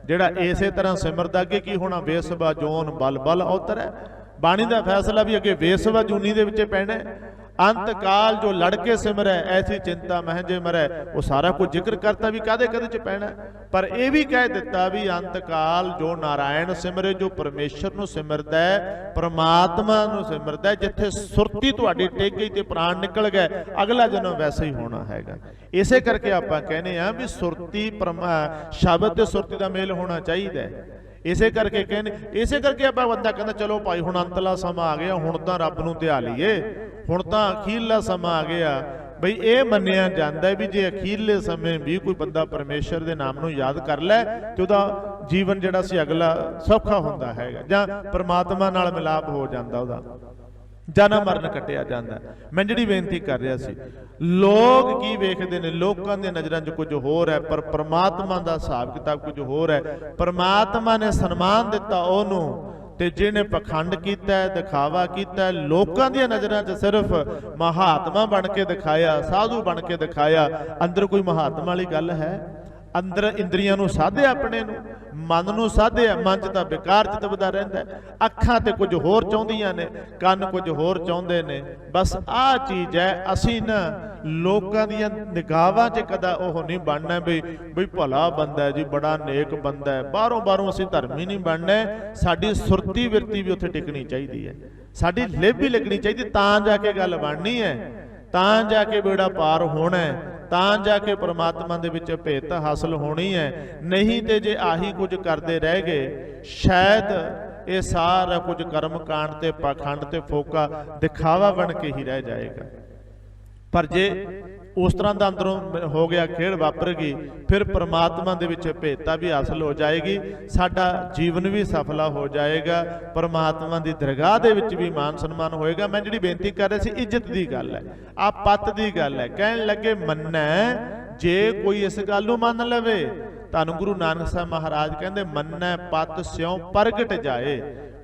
ਜਿਹੜਾ ਇਸੇ ਤਰ੍ਹਾਂ ਸਿਮਰਦਾ, ਅੱਗੇ ਕੀ ਹੋਣਾ? ਵੇਸਵਾ ਜੋਨ ਬਲ ਬਲ ਅਵਤਰੈ। ਬਾਣੀ ਦਾ ਫੈਸਲਾ ਵੀ ਅੱਗੇ ਵੇਸਵਾ ਜੂਨੀ ਦੇ ਵਿੱਚ ਪੈਣਾ। ਅੰਤ ਕਾਲ ਜੋ ਲੜ ਕੇ ਸਿਮਰੈ, ਐਸੀ ਚਿੰਤਾ ਮਹਿ ਜੇ ਮਰੈ, ਉਹ ਸਾਰਾ ਕੁਝ ਜ਼ਿਕਰ ਕਰਤਾ ਵੀ ਕਾਦੇ ਕਾਦੇ 'ਚ ਪੈਣਾ। ਪਰ ਇਹ ਵੀ ਕਹਿ ਦਿੱਤਾ ਵੀ ਅੰਤ ਕਾਲ ਜੋ ਨਾਰਾਇਣ ਸਿਮਰੇ, ਜੋ ਪਰਮੇਸ਼ਰ ਨੂੰ ਸਿਮਰਦਾ, ਪਰਮਾਤਮਾ ਨੂੰ ਸਿਮਰਦਾ, ਜਿੱਥੇ ਸੁਰਤੀ ਤੁਹਾਡੀ ਟਿਕ ਗਈ ਤੇ ਪ੍ਰਾਣ ਨਿਕਲ ਗਏ, ਅਗਲਾ ਜਨਮ ਵੈਸੇ ਹੀ ਹੋਣਾ ਹੈਗਾ। ਇਸੇ ਕਰਕੇ ਆਪਾਂ ਕਹਿੰਦੇ ਆ ਵੀ ਸੁਰਤੀ ਸ਼ਬਦ ਤੇ ਸੁਰਤੀ ਦਾ ਮੇਲ ਹੋਣਾ ਚਾਹੀਦਾ ਹੈ। ਇਸੇ ਕਰਕੇ ਕਹਿੰਦੇ, ਇਸੇ ਕਰਕੇ ਆਪਾਂ ਬੰਦਾ ਕਹਿੰਦਾ ਚਲੋ ਭਾਈ ਹੁਣ ਅੰਤਲਾ ਸਮਾਂ ਆ ਗਿਆ, ਹੁਣ ਤਾਂ ਰੱਬ ਨੂੰ ਧਿਆ ਲਈਏ, ਹੁਣ ਤਾਂ ਅਖੀਰਲਾ ਸਮਾਂ ਆ ਗਿਆ। ਬਈ ਇਹ ਮੰਨਿਆ ਜਾਂਦਾ ਵੀ ਜੇ ਅਖੀਰਲੇ ਸਮੇਂ ਵੀ ਕੋਈ ਬੰਦਾ ਪਰਮੇਸ਼ਰ ਦੇ ਨਾਮ ਨੂੰ ਯਾਦ ਕਰ ਲੈ ਤੇ ਉਹਦਾ ਜੀਵਨ ਜਿਹੜਾ ਸੀ ਅਗਲਾ ਸੌਖਾ ਹੁੰਦਾ ਹੈਗਾ, ਜਾਂ ਪਰਮਾਤਮਾ ਨਾਲ ਮਿਲਾਪ ਹੋ ਜਾਂਦਾ, ਉਹਦਾ ਜਨਮ ਮਰਨ ਕੱਟਿਆ ਜਾਂਦਾ। ਮੈਂ ਜਿਹੜੀ ਬੇਨਤੀ ਕਰ ਰਿਹਾ ਸੀ, ਲੋਕ ਕੀ ਵੇਖਦੇ ਨੇ? ਲੋਕਾਂ ਦੀਆਂ ਨਜ਼ਰਾਂ 'ਚ ਕੁਝ ਹੋਰ ਹੈ, ਪਰ ਪਰਮਾਤਮਾ ਦਾ ਹਿਸਾਬ ਕਿਤਾਬ ਕੁਝ ਹੋਰ ਹੈ। ਪਰਮਾਤਮਾ ਨੇ ਸਨਮਾਨ ਦਿੱਤਾ ਉਹਨੂੰ, ਤੇ ਜਿਹਨੇ ਪਖੰਡ ਕੀਤਾ, ਦਿਖਾਵਾ ਕੀਤਾ, ਲੋਕਾਂ ਦੀਆਂ ਨਜ਼ਰਾਂ 'ਚ ਸਿਰਫ ਮਹਾਤਮਾ ਬਣ ਕੇ ਦਿਖਾਇਆ, ਸਾਧੂ ਬਣ ਕੇ ਦਿਖਾਇਆ, ਅੰਦਰ ਕੋਈ ਮਹਾਤਮਾ ਵਾਲੀ ਗੱਲ ਹੈ? ਅੰਦਰ ਇੰਦਰੀਆਂ ਨੂੰ ਸਾਧਿਆ, ਆਪਣੇ ਨੂੰ, ਮਨ ਨੂੰ ਸਾਧਿਆ। ਮਨ 'ਚ ਤਾਂ ਬੇਕਾਰ ਚਿਤਵਦਾ ਰਹਿੰਦਾ, ਅੱਖਾਂ ਤੇ ਕੁਝ ਹੋਰ ਚਾਹੁੰਦੀਆਂ ਨੇ, ਕੰਨ ਕੁਝ ਹੋਰ ਚਾਹੁੰਦੇ ਨੇ। ਬਸ ਆਹ ਚੀਜ਼ ਹੈ। ਅਸੀਂ ਨਾ ਲੋਕਾਂ ਦੀਆਂ ਨਿਗਾਹਾਂ 'ਚ ਕਦਾ ਉਹ ਨਹੀਂ ਬਣਨਾ ਬਈ ਭਲਾ ਬੰਦਾ ਜੀ, ਬੜਾ ਨੇਕ ਬੰਦਾ ਹੈ, ਬਾਹਰੋਂ ਅਸੀਂ ਧਰਮੀ ਨਹੀਂ ਬਣਨਾ। ਸਾਡੀ ਸੁਰਤੀ ਵਿਰਤੀ ਵੀ ਉੱਥੇ ਟਿਕਣੀ ਚਾਹੀਦੀ ਹੈ, ਸਾਡੀ ਲਿਵ ਵੀ ਲੱਗਣੀ ਚਾਹੀਦੀ, ਤਾਂ ਜਾ ਕੇ ਗੱਲ ਬਣਨੀ ਹੈ, ਤਾਂ ਜਾ ਕੇ ਬੇੜਾ ਪਾਰ ਹੋਣਾ ਹੈ, ਤਾਂ ਜਾ ਕੇ ਪਰਮਾਤਮਾ ਦੇ ਵਿੱਚ ਭੇਤ ਹਾਸਲ ਹੋਣੀ ਹੈ। ਨਹੀਂ ਤੇ ਜੇ ਆਹੀ ਕੁਝ ਕਰਦੇ ਰਹਿ ਗਏ, ਸ਼ਾਇਦ ਇਹ ਸਾਰਾ ਕੁਝ ਕਰਮ ਕਾਂਡ ਤੇ ਪਾਖੰਡ ਤੇ ਫੋਕਾ ਦਿਖਾਵਾ ਬਣ ਕੇ ਹੀ ਰਹਿ ਜਾਏਗਾ। ਪਰ ਜੇ ਉਸ ਤਰ੍ਹਾਂ ਦਾ ਅੰਦਰੋਂ ਹੋ ਗਿਆ, ਖੇਡ ਵਾਪਰ ਗਈ, ਫਿਰ ਪਰਮਾਤਮਾ ਦੇ ਵਿੱਚ ਭੇਟਤਾ ਵੀ ਹਾਸਲ ਹੋ ਜਾਏਗੀ, ਸਾਡਾ ਜੀਵਨ ਵੀ ਸਫਲਾ ਹੋ ਜਾਏਗਾ, ਪਰਮਾਤਮਾ ਦੀ ਦਰਗਾਹ ਦੇ ਵਿੱਚ ਵੀ ਮਾਨ ਸਨਮਾਨ ਹੋਏਗਾ। ਮੈਂ ਜਿਹੜੀ ਬੇਨਤੀ ਕਰ ਰਿਹਾ ਸੀ, ਇੱਜ਼ਤ ਦੀ ਗੱਲ ਹੈ, ਆ ਪੱਤ ਦੀ ਗੱਲ ਹੈ। ਕਹਿਣ ਲੱਗੇ ਮੰਨੈ, ਜੇ ਕੋਈ ਇਸ ਗੱਲ ਨੂੰ ਮੰਨ ਲਵੇ, ਧੰਨ ਗੁਰੂ ਨਾਨਕ ਸਾਹਿਬ ਮਹਾਰਾਜ ਕਹਿੰਦੇ ਮੰਨੈ ਪੱਤ ਸਿਉ ਪ੍ਰਗਟ ਜਾਏ,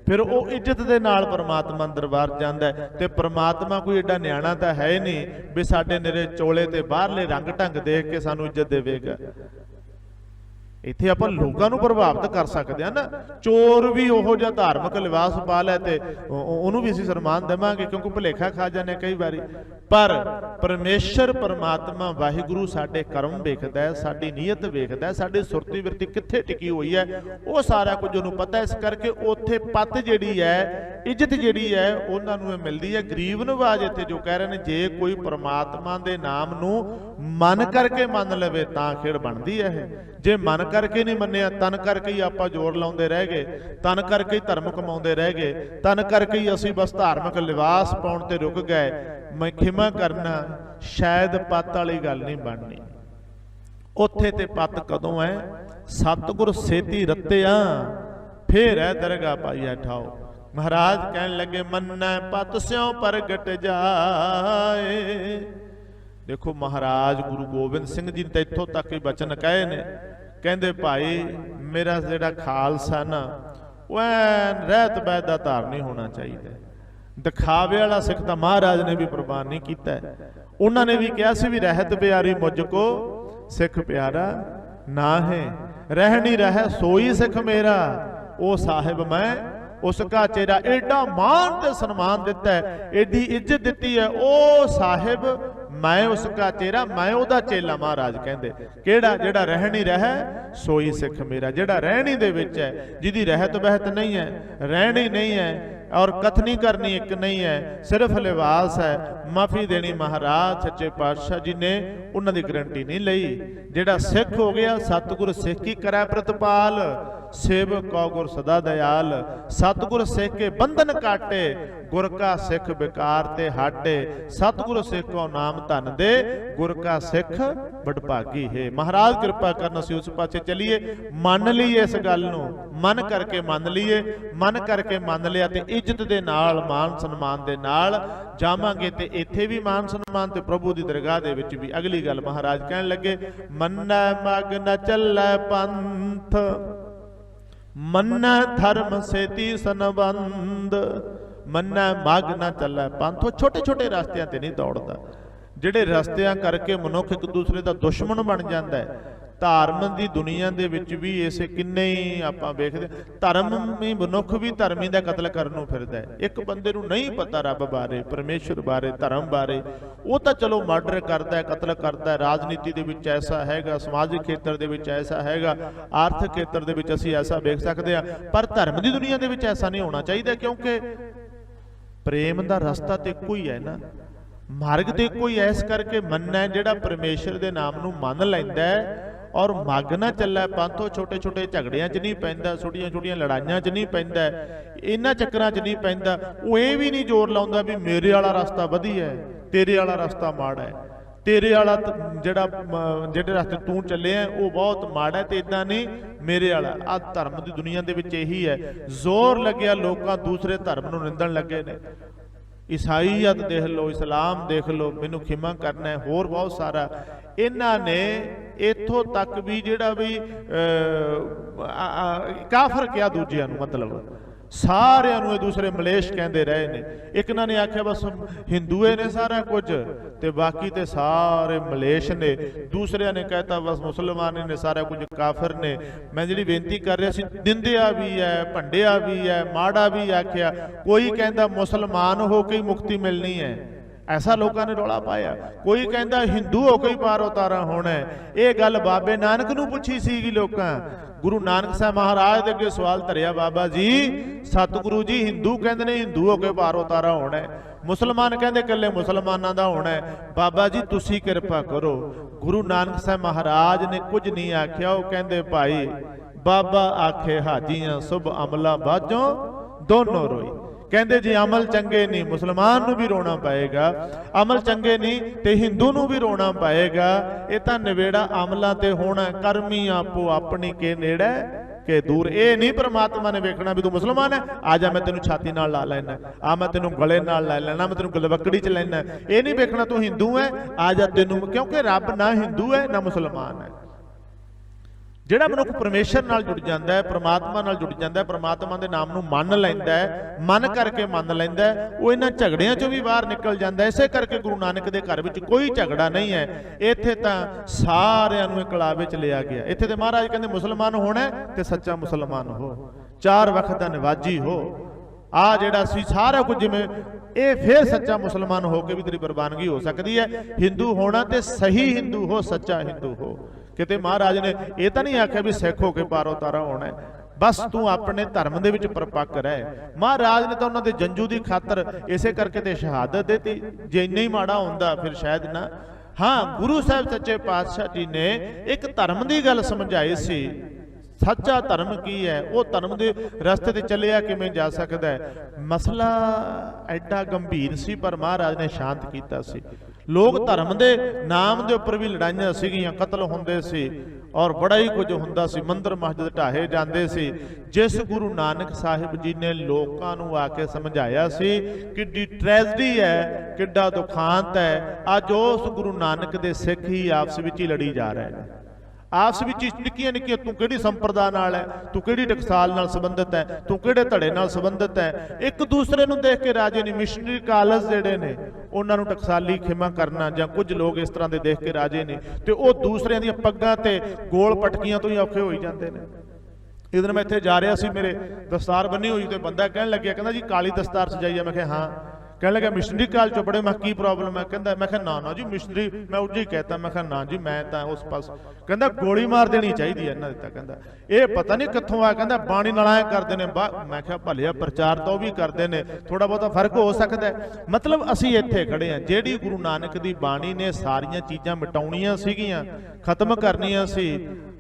ਫਿਰ ਉਹ ਇੱਜ਼ਤ ਦੇ ਨਾਲ ਪਰਮਾਤਮਾ ਦਰਬਾਰ ਜਾਂਦਾ ਹੈ। ਤੇ ਪਰਮਾਤਮਾ ਕੋਈ ਏਡਾ ਨਿਆਣਾ ਤਾਂ ਹੈ ਹੀ ਨਹੀਂ ਵੀ ਸਾਡੇ ਨਿਰੇ ਚੋਲੇ ਤੇ ਬਾਹਰਲੇ ਰੰਗ ਢੰਗ ਦੇਖ ਕੇ ਸਾਨੂੰ ਇੱਜ਼ਤ ਦੇਵੇਗਾ। ਇੱਥੇ ਆਪਾਂ ਲੋਕਾਂ ਨੂੰ ਪ੍ਰਭਾਵਿਤ ਕਰ ਸਕਦੇ ਹਾਂ ਨਾ। ਚੋਰ ਵੀ ਉਹੋ ਜਿਹਾ ਧਾਰਮਿਕ ਲਿਬਾਸ ਪਾ ਲੈ ਤੇ ਉਹਨੂੰ ਵੀ ਅਸੀਂ ਸਨਮਾਨ ਦੇਵਾਂਗੇ, ਕਿਉਂਕਿ ਭੁਲੇਖਾ ਖਾ ਜਾਂਦੇ ਕਈ ਵਾਰੀ। ਪਰ ਪਰਮੇਸ਼ਰ ਪਰਮਾਤਮਾ ਵਾਹਿਗੁਰੂ ਸਾਡੇ ਕਰਮ ਵੇਖਦਾ ਹੈ, ਸਾਡੀ ਨੀਅਤ ਵੇਖਦਾ ਹੈ, ਸਾਡੀ ਸੁਰਤੀ ਵਿਰਤੀ ਕਿੱਥੇ ਟਿਕੀ ਹੋਈ ਹੈ, ਉਹ ਸਾਰਾ ਕੁਝ ਉਹਨੂੰ ਪਤਾ। ਇਸ ਕਰਕੇ ਉੱਥੇ ਪੱਤ ਜਿਹੜੀ ਹੈ, ਇੱਜ਼ਤ ਜਿਹੜੀ ਹੈ, ਉਹਨਾਂ ਨੂੰ ਇਹ ਮਿਲਦੀ ਹੈ। ਗਰੀਬ ਨਵਾਜ ਇੱਥੇ ਜੋ ਕਹਿ ਰਹੇ ਨੇ, ਜੇ ਕੋਈ ਪਰਮਾਤਮਾ ਦੇ ਨਾਮ ਨੂੰ ਮਨ ਕਰਕੇ ਮੰਨ ਲਵੇ ਤਾਂ ਖੇਡ ਬਣਦੀ ਹੈ ਇਹ। ਜੇ ਮਨ ਕਰਕੇ ਨਹੀਂ ਮੰਨਿਆ, ਤਨ ਕਰਕੇ ਹੀ ਆਪਾਂ ਜ਼ੋਰ ਲਾਉਂਦੇ ਰਹਿ ਗਏ, ਤਨ ਕਰਕੇ ਹੀ ਧਰਮ ਕਮਾਉਂਦੇ ਰਹਿ ਗਏ, ਤਨ ਕਰਕੇ ਹੀ ਅਸੀਂ ਬਸ ਧਾਰਮਿਕ ਲਿਬਾਸ ਪਾਉਣ ਤੇ ਰੁਕ ਗਏ, ਮੈਂ ਖਿਮਾ ਕਰਨਾ, ਸ਼ਾਇਦ ਪੱਤ ਵਾਲੀ ਗੱਲ ਨਹੀਂ ਬਣਨੀ। ਉੱਥੇ ਤੇ ਪੱਤ ਕਦੋਂ ਹੈ? ਸਤਿਗੁਰ ਸੇਤੀ ਰੱਤਿਆ, ਫੇਰ ਹੈ ਦਰਗਾਹ ਪਾਈਆ ਠਾਓ। ਮਹਾਰਾਜ ਕਹਿਣ ਲੱਗੇ ਮੰਨੈ ਪੱਤ ਸਿਉ ਪ੍ਰਗਟ ਜਾਏ। ਦੇਖੋ ਮਹਾਰਾਜ ਗੁਰੂ ਗੋਬਿੰਦ ਸਿੰਘ ਜੀ ਨੇ ਤਾਂ ਇੱਥੋਂ ਤੱਕ ਹੀ ਬਚਨ ਕਹੇ ਨੇ, ਕਹਿੰਦੇ ਭਾਈ ਮੇਰਾ ਜਿਹੜਾ ਖਾਲਸਾ ਨਾ, ਉਹ ਰਹਿਤ ਬੈਤ ਦਾ ਧਾਰਨੀ ਹੋਣਾ ਚਾਹੀਦਾ। ਦਿਖਾਵੇ ਵਾਲਾ ਸਿੱਖ ਤਾਂ ਮਹਾਰਾਜ ਨੇ ਵੀ ਪ੍ਰਵਾਨ ਨਹੀਂ ਕੀਤਾ। ਉਹਨਾਂ ਨੇ ਵੀ ਕਿਹਾ ਸੀ ਵੀ ਰਹਿਤ ਪਿਆਰੀ ਮੁਝ ਕੋ ਸਿੱਖ ਪਿਆਰਾ ਨਾ ਹੈ, ਰਹਿਣੀ ਰਹਿ ਸੋਈ ਸਿੱਖ ਮੇਰਾ, ਉਹ ਸਾਹਿਬ ਮੈਂ ਉਸ ਕਾ ਚੇਰਾ। ਏਡਾ ਮਾਣ ਤੇ ਸਨਮਾਨ ਦਿੱਤਾ, ਏਡੀ ਇੱਜ਼ਤ ਦਿੱਤੀ ਹੈ, ਉਹ ਸਾਹਿਬ ਮੈਂ ਉਸ ਕਾ ਚੇਰਾ, ਮੈਂ ਉਹਦਾ ਚੇਲਾ। ਮਹਾਰਾਜ ਕਹਿੰਦੇ ਕਿਹੜਾ? ਜਿਹੜਾ ਰਹਿਣੀ ਰਹਿ ਸੋਈ ਸਿੱਖ ਮੇਰਾ, ਜਿਹੜਾ ਰਹਿਣੀ ਦੇ ਵਿੱਚ ਹੈ, ਜਿਹਦੀ ਰਹਿਤ ਬਹਿਤ ਨਹੀਂ ਹੈ, ਰਹਿਣੀ ਨਹੀਂ ਹੈ, और कथनी करनी एक नहीं है, सिर्फ लिबास है। माफ़ी देनी महाराज सच्चे पातशाह जी ने उन्हों की गारंटी नहीं लई। जिहड़ा सिख हो गया सतगुर सिख की करै प्रतिपाल, सेवक कौ गुर सदा दयाल। सतगुर सिख के बंधन काटे, गुर का सिख बेकार ते हाटे। सतगुर सिख को नाम धन दे, गुर का सिख बड़भागी है। महाराज कृपा करन असीं उस पासे चलीए, मन लीए इस गल नूं, मन करके मन लीए। मन करके मन लिया ते इज्जत दे नाल मान सन्मान दे नाल जावांगे, ते इत्थे भी मान सन्मान ते प्रभु दी दरगाह दे विच भी। अगली गल महाराज कहण लगे, मन्नै मग न चलै पंथ, मन्नै धर्म सेती संबंध। मन्नै मग न चलै पंथ, छोटे छोटे रास्तियां ते नहीं दौड़दा, ਜਿਹੜੇ ਰਸਤਿਆਂ ਕਰਕੇ ਮਨੁੱਖ ਇੱਕ ਦੂਸਰੇ ਦਾ ਦੁਸ਼ਮਣ ਬਣ ਜਾਂਦਾ ਹੈ। ਧਾਰਮ ਦੀ ਦੁਨੀਆ ਦੇ ਵਿੱਚ ਵੀ ਇਸੇ ਕਿੰਨੇ ਹੀ ਆਪਾਂ ਵੇਖਦੇ, ਧਰਮ ਵੀ ਮਨੁੱਖ ਵੀ ਧਰਮੀ ਦਾ ਕਤਲ ਕਰਨ ਨੂੰ ਫਿਰਦਾ ਹੈ। ਇੱਕ ਬੰਦੇ ਨੂੰ ਨਹੀਂ ਪਤਾ ਰੱਬ ਬਾਰੇ, ਪਰਮੇਸ਼ਰ ਬਾਰੇ, ਧਰਮ ਬਾਰੇ, ਉਹ ਤਾਂ ਚਲੋ ਮਰਡਰ ਕਰਦਾ ਹੈ, ਕਤਲ ਕਰਦਾ ਹੈ। ਰਾਜਨੀਤੀ ਦੇ ਵਿੱਚ ਐਸਾ ਹੈਗਾ, ਸਮਾਜਿਕ ਖੇਤਰ ਦੇ ਵਿੱਚ ਐਸਾ ਹੈਗਾ, ਆਰਥਿਕ ਖੇਤਰ ਦੇ ਵਿੱਚ ਅਸੀਂ ਐਸਾ ਵੇਖ ਸਕਦੇ ਹਾਂ, ਪਰ ਧਰਮ ਦੀ ਦੁਨੀਆ ਦੇ ਵਿੱਚ ਐਸਾ ਨਹੀਂ ਹੋਣਾ ਚਾਹੀਦਾ, ਕਿਉਂਕਿ ਪ੍ਰੇਮ ਦਾ ਰਸਤਾ ਤੇ ਇੱਕੋ ਹੀ ਹੈ ਨਾ, ਮਾਰਗ ਤੇ ਕੋਈ। ਐਸ ਕਰਕੇ ਮੰਨਣਾ ਜਿਹੜਾ ਪਰਮੇਸ਼ਰ ਦੇ ਨਾਮ ਨੂੰ ਮੰਨ ਲੈਂਦਾ ਔਰ ਮੱਗ ਨਾ ਚੱਲੇ ਪੰਥੋਂ, ਛੋਟੇ ਛੋਟੇ ਝਗੜਿਆਂ 'ਚ ਨਹੀਂ ਪੈਂਦਾ, ਛੋਟੀਆਂ ਛੋਟੀਆਂ ਲੜਾਈਆਂ 'ਚ ਨਹੀਂ ਪੈਂਦਾ, ਇਹਨਾਂ ਚੱਕਰਾਂ 'ਚ ਨਹੀਂ ਪੈਂਦਾ। ਉਹ ਇਹ ਵੀ ਨਹੀਂ ਜ਼ੋਰ ਲਾਉਂਦਾ ਵੀ ਮੇਰੇ ਵਾਲਾ ਰਸਤਾ ਵਧੀਆ ਹੈ, ਤੇਰੇ ਵਾਲਾ ਰਸਤਾ ਮਾੜਾ ਹੈ, ਤੇਰੇ ਵਾਲਾ ਜਿਹੜੇ ਰਸਤੇ ਤੂੰ ਚੱਲਿਆ ਉਹ ਬਹੁਤ ਮਾੜਾ ਹੈ, ਤੇ ਇਦਾਂ ਨਹੀਂ ਮੇਰੇ ਵਾਲਾ। ਆ ਧਰਮ ਦੀ ਦੁਨੀਆ ਦੇ ਵਿੱਚ ਇਹੀ ਹੈ, ਜ਼ੋਰ ਲੱਗਿਆ ਲੋਕਾਂ ਦੂਸਰੇ ਧਰਮ ਨੂੰ ਨਿੰਦਣ ਲੱਗੇ ਨੇ। ਈਸਾਈਅਤ ਦੇਖ ਲਓ, ਇਸਲਾਮ ਦੇਖ ਲਓ, ਮੈਨੂੰ ਖਿਮਾ ਕਰਨਾ ਹੈ, ਹੋਰ ਬਹੁਤ ਸਾਰਾ। ਇਹਨਾਂ ਨੇ ਇੱਥੋਂ ਤੱਕ ਵੀ ਜਿਹੜਾ ਵੀ ਕਾਫਰ ਕਿਹਾ ਦੂਜਿਆਂ ਨੂੰ, ਮਤਲਬ ਸਾਰਿਆਂ ਨੂੰ ਇਹ ਦੂਸਰੇ ਮਲੇਸ਼ ਕਹਿੰਦੇ ਰਹੇ ਨੇ। ਇੱਕ ਇਹਨਾਂ ਨੇ ਆਖਿਆ ਬਸ ਹਿੰਦੂਏ ਨੇ ਸਾਰਾ ਕੁਝ ਤੇ ਬਾਕੀ ਤੇ ਸਾਰੇ ਮਲੇਸ਼ ਨੇ। ਦੂਸਰਿਆਂ ਨੇ ਕਹਿਤਾ ਬਸ ਮੁਸਲਮਾਨ ਨੇ ਸਾਰਾ ਕੁਝ, ਕਾਫਰ ਨੇ। ਮੈਂ ਜਿਹੜੀ ਬੇਨਤੀ ਕਰ ਰਿਹਾ ਸੀ, ਨਿੰਦਿਆ ਵੀ ਹੈ, ਭੰਡਿਆ ਵੀ ਹੈ, ਮਾੜਾ ਵੀ ਆਖਿਆ। ਕੋਈ ਕਹਿੰਦਾ ਮੁਸਲਮਾਨ ਹੋ ਕੇ ਹੀ ਮੁਕਤੀ ਮਿਲਣੀ ਹੈ, ਐਸਾ ਲੋਕਾਂ ਨੇ ਰੌਲਾ ਪਾਇਆ। ਕੋਈ ਕਹਿੰਦਾ ਹਿੰਦੂ ਹੋ ਕੇ ਹੀ ਪਾਰ ਉਤਾਰਾ ਹੋਣਾ ਹੈ। ਇਹ ਗੱਲ ਬਾਬੇ ਨਾਨਕ ਨੂੰ ਪੁੱਛੀ ਸੀਗੀ ਲੋਕਾਂ। ਗੁਰੂ ਨਾਨਕ ਸਾਹਿਬ ਮਹਾਰਾਜ ਦੇ ਅੱਗੇ ਸਵਾਲ ਧਰਿਆ, ਬਾਬਾ ਜੀ ਸਤਿਗੁਰੂ ਜੀ ਹਿੰਦੂ ਕਹਿੰਦੇ ਨੇ ਹਿੰਦੂ ਹੋ ਕੇ ਪਾਰ ਉਤਾਰਾ ਹੋਣਾ ਹੈ, ਮੁਸਲਮਾਨ ਕਹਿੰਦੇ ਇਕੱਲੇ ਮੁਸਲਮਾਨਾਂ ਦਾ ਹੋਣਾ ਹੈ। ਬਾਬਾ ਜੀ ਤੁਸੀਂ ਕਿਰਪਾ ਕਰੋ। ਗੁਰੂ ਨਾਨਕ ਸਾਹਿਬ ਮਹਾਰਾਜ ਨੇ ਕੁਝ ਨਹੀਂ ਆਖਿਆ। ਉਹ ਕਹਿੰਦੇ ਭਾਈ ਬਾਬਾ ਆਖੇ ਹਾਜੀਆਂ ਸੁਭ ਅਮਲਾ ਬਾਝੋਂ ਦੋਨੋਂ ਰੋਈ। ਕਹਿੰਦੇ ਜੀ ਅਮਲ ਚੰਗੇ ਨਹੀਂ ਮੁਸਲਮਾਨ ਨੂੰ ਵੀ ਰੋਣਾ ਪਏਗਾ, ਅਮਲ ਚੰਗੇ ਨਹੀਂ ਤੇ ਹਿੰਦੂ ਨੂੰ ਵੀ ਰੋਣਾ ਪਏਗਾ। ਇਹ ਤਾਂ ਨਿਬੇੜਾ ਅਮਲਾਂ ਤੇ ਹੋਣਾ, ਕਰਮੀ ਆਪੋ ਆਪਣੀ ਕੇ ਨੇੜੇ ਕਿ ਦੂਰ। ਇਹ ਨਹੀਂ ਪ੍ਰਮਾਤਮਾ ਨੇ ਵੇਖਣਾ ਵੀ ਤੂੰ ਮੁਸਲਮਾਨ ਹੈ, ਆ ਜਾ ਮੈਂ ਤੈਨੂੰ ਛਾਤੀ ਨਾਲ ਲਾ ਲੈਣਾ, ਆ ਮੈਂ ਤੈਨੂੰ ਗਲੇ ਨਾਲ ਲੈ ਲੈਣਾ, ਮੈਂ ਤੈਨੂੰ ਗਲਵੱਕੜੀ ਚ ਲੈਣਾ। ਇਹ ਨਹੀਂ ਵੇਖਣਾ ਤੂੰ ਹਿੰਦੂ ਹੈ, ਆ ਜਾ ਤੈਨੂੰ, ਕਿਉਂਕਿ ਰੱਬ ਨਾ ਹਿੰਦੂ ਹੈ ਨਾ ਮੁਸਲਮਾਨ ਹੈ। ਜਿਹੜਾ ਮਨੁੱਖ ਪਰਮੇਸ਼ਰ ਨਾਲ ਜੁੜ ਜਾਂਦਾ ਹੈ, ਪ੍ਰਮਾਤਮਾ ਨਾਲ ਜੁੜ ਜਾਂਦਾ ਹੈ, ਪ੍ਰਮਾਤਮਾ ਦੇ ਨਾਮ ਨੂੰ ਮੰਨ ਲੈਂਦਾ ਹੈ, ਮਨ ਕਰਕੇ ਮੰਨ ਲੈਂਦਾ ਹੈ, ਉਹ ਇਹਨਾਂ ਝਗੜਿਆਂ ਚੋਂ ਵੀ ਬਾਹਰ ਨਿਕਲ ਜਾਂਦਾ ਹੈ। ਇਸੇ ਕਰਕੇ ਗੁਰੂ ਨਾਨਕ ਦੇ ਘਰ ਵਿੱਚ ਕੋਈ ਝਗੜਾ ਨਹੀਂ ਹੈ। ਇੱਥੇ ਤਾਂ ਸਾਰਿਆਂ ਨੂੰ ਇਕਲਾਵੇ ਚ ਲਿਆ ਗਿਆ। ਇੱਥੇ ਤੇ ਮਹਾਰਾਜ ਕਹਿੰਦੇ ਮੁਸਲਮਾਨ ਹੋਣਾ ਤੇ ਸੱਚਾ ਮੁਸਲਮਾਨ ਹੋ, ਚਾਰ ਵਕਤ ਦਾ ਨਿਵਾਜੀ ਹੋ। ਆ ਜਿਹੜਾ ਸੀ ਸਾਰਾ ਕੁਝ ਜਿਵੇਂ ਇਹ ਫੇਰ ਸੱਚਾ ਮੁਸਲਮਾਨ ਹੋ ਕੇ ਵੀ ਤੇਰੀ ਕੁਰਬਾਨਗੀ ਹੋ ਸਕਦੀ ਹੈ। ਹਿੰਦੂ ਹੋਣਾ ਤੇ ਸਹੀ ਹਿੰਦੂ ਹੋ, ਸੱਚਾ ਹਿੰਦੂ ਹੋ। ਕਿਤੇ ਮਹਾਰਾਜ ਨੇ ਇਹ ਤਾਂ ਨਹੀਂ ਆਖਿਆ ਵੀ ਸਿੱਖ ਹੋ ਕੇ ਪਾਰੋ ਤਾਰਾ ਹੋਣਾ, ਬਸ ਤੂੰ ਆਪਣੇ ਧਰਮ ਦੇ ਵਿੱਚ ਪਰਪੱਕ ਰਹਿ। ਮਹਾਰਾਜ ਨੇ ਤਾਂ ਉਹਨਾਂ ਦੇ ਜੰਜੂ ਦੀ ਖਾਤਰ ਇਸੇ ਕਰਕੇ ਤੇ ਸ਼ਹਾਦਤ ਦਿੱਤੀ। ਜੇ ਇੰਨਾ ਹੀ ਮਾੜਾ ਹੁੰਦਾ ਫਿਰ ਸ਼ਾਇਦ ਨਾ। ਹਾਂ, ਗੁਰੂ ਸਾਹਿਬ ਸੱਚੇ ਪਾਤਸ਼ਾਹ ਜੀ ਨੇ ਇੱਕ ਧਰਮ ਦੀ ਗੱਲ ਸਮਝਾਈ ਸੀ। ਸੱਚਾ ਧਰਮ ਕੀ ਹੈ, ਉਹ ਧਰਮ ਦੇ ਰਸਤੇ ਤੇ ਚੱਲਿਆ ਕਿਵੇਂ ਜਾ ਸਕਦਾ ਹੈ। ਮਸਲਾ ਐਡਾ ਗੰਭੀਰ ਸੀ ਪਰ ਮਹਾਰਾਜ ਨੇ ਸ਼ਾਂਤ ਕੀਤਾ ਸੀ। ਲੋਕ ਧਰਮ ਦੇ ਨਾਮ ਦੇ ਉੱਪਰ ਵੀ ਲੜਾਈਆਂ ਸੀਗੀਆਂ, ਕਤਲ ਹੁੰਦੇ ਸੀ ਔਰ ਬੜਾ ਹੀ ਕੁਝ ਹੁੰਦਾ ਸੀ। ਮੰਦਰ ਮਸਜਿਦ ਢਾਹੇ ਜਾਂਦੇ ਸੀ। ਜਿਸ ਗੁਰੂ ਨਾਨਕ ਸਾਹਿਬ ਜੀ ਨੇ ਲੋਕਾਂ ਨੂੰ ਆ ਕੇ ਸਮਝਾਇਆ ਸੀ, ਕਿੱਡੀ ਟ੍ਰੈਜਡੀ ਹੈ, ਕਿੱਡਾ ਦੁਖਾਂਤ ਹੈ। ਅੱਜ ਉਸ ਗੁਰੂ ਨਾਨਕ ਦੇ ਸਿੱਖ ਹੀ ਆਪਸ ਵਿੱਚ ਹੀ ਲੜੀ ਜਾ ਰਹੇ ਨੇ। ਆਪਸ ਵਿੱਚ ਨਿੱਕੀਆਂ ਨਿੱਕੀਆਂ, ਤੂੰ ਕਿਹੜੀ ਸੰਪਰਦਾ ਨਾਲ ਹੈ, ਤੂੰ ਕਿਹੜੀ ਟਕਸਾਲ ਨਾਲ ਸੰਬੰਧਿਤ ਹੈ, ਤੂੰ ਕਿਹੜੇ ਧੜੇ ਨਾਲ ਸੰਬੰਧਿਤ ਹੈ। ਇੱਕ ਦੂਸਰੇ ਨੂੰ ਦੇਖ ਕੇ ਰਾਜੇ ਨਹੀਂ। ਮਿਸ਼ਨਰੀ ਕਾਲਜ ਜਿਹੜੇ ਨੇ ਉਹਨਾਂ ਨੂੰ ਟਕਸਾਲੀ ਖਿਮਾ ਕਰਨਾ ਜਾਂ ਕੁਝ ਲੋਕ ਇਸ ਤਰ੍ਹਾਂ ਦੇ ਦੇਖ ਕੇ ਰਾਜੇ ਨੇ, ਤੇ ਉਹ ਦੂਸਰਿਆਂ ਦੀਆਂ ਪੱਗਾਂ ਤੇ ਗੋਲ ਪਟਕੀਆਂ ਤੋਂ ਹੀ ਔਖੇ ਹੋਈ ਜਾਂਦੇ ਨੇ। ਇੱਕ ਦਿਨ ਮੈਂ ਇੱਥੇ ਜਾ ਰਿਹਾ ਸੀ, ਮੇਰੇ ਦਸਤਾਰ ਬੰਨੀ ਹੋਈ ਤੇ ਬੰਦਾ ਕਹਿਣ ਲੱਗਿਆ, ਕਹਿੰਦਾ ਜੀ ਕਾਲੀ ਦਸਤਾਰ ਸਜਾਈ ਆ। ਮੈਂ ਕਿਹਾ ਹਾਂ। कहने लगा मिशनरी काल चो पढ़े। मैं की प्रॉब्लम है? कहता मैं कहा ना जी मिशनरी मैं उज ही कहता। मैं कहा ना जी मैं तो उस पास। कहता गोली मार देनी चाहिए इन्हों ने। कहता ये पता नहीं कितों आ। कहता बाणी नाल ऐ करते हैं। मैं कहा भलिया प्रचार तो भी करते हैं, थोड़ा बहुत फर्क हो सकता है। मतलब असी इत्थे खड़े हैं, जिहड़ी गुरु नानक दी बाणी ने सारियां चीज़ां मिटाउणियां सीगियां, खत्म करनियां सी,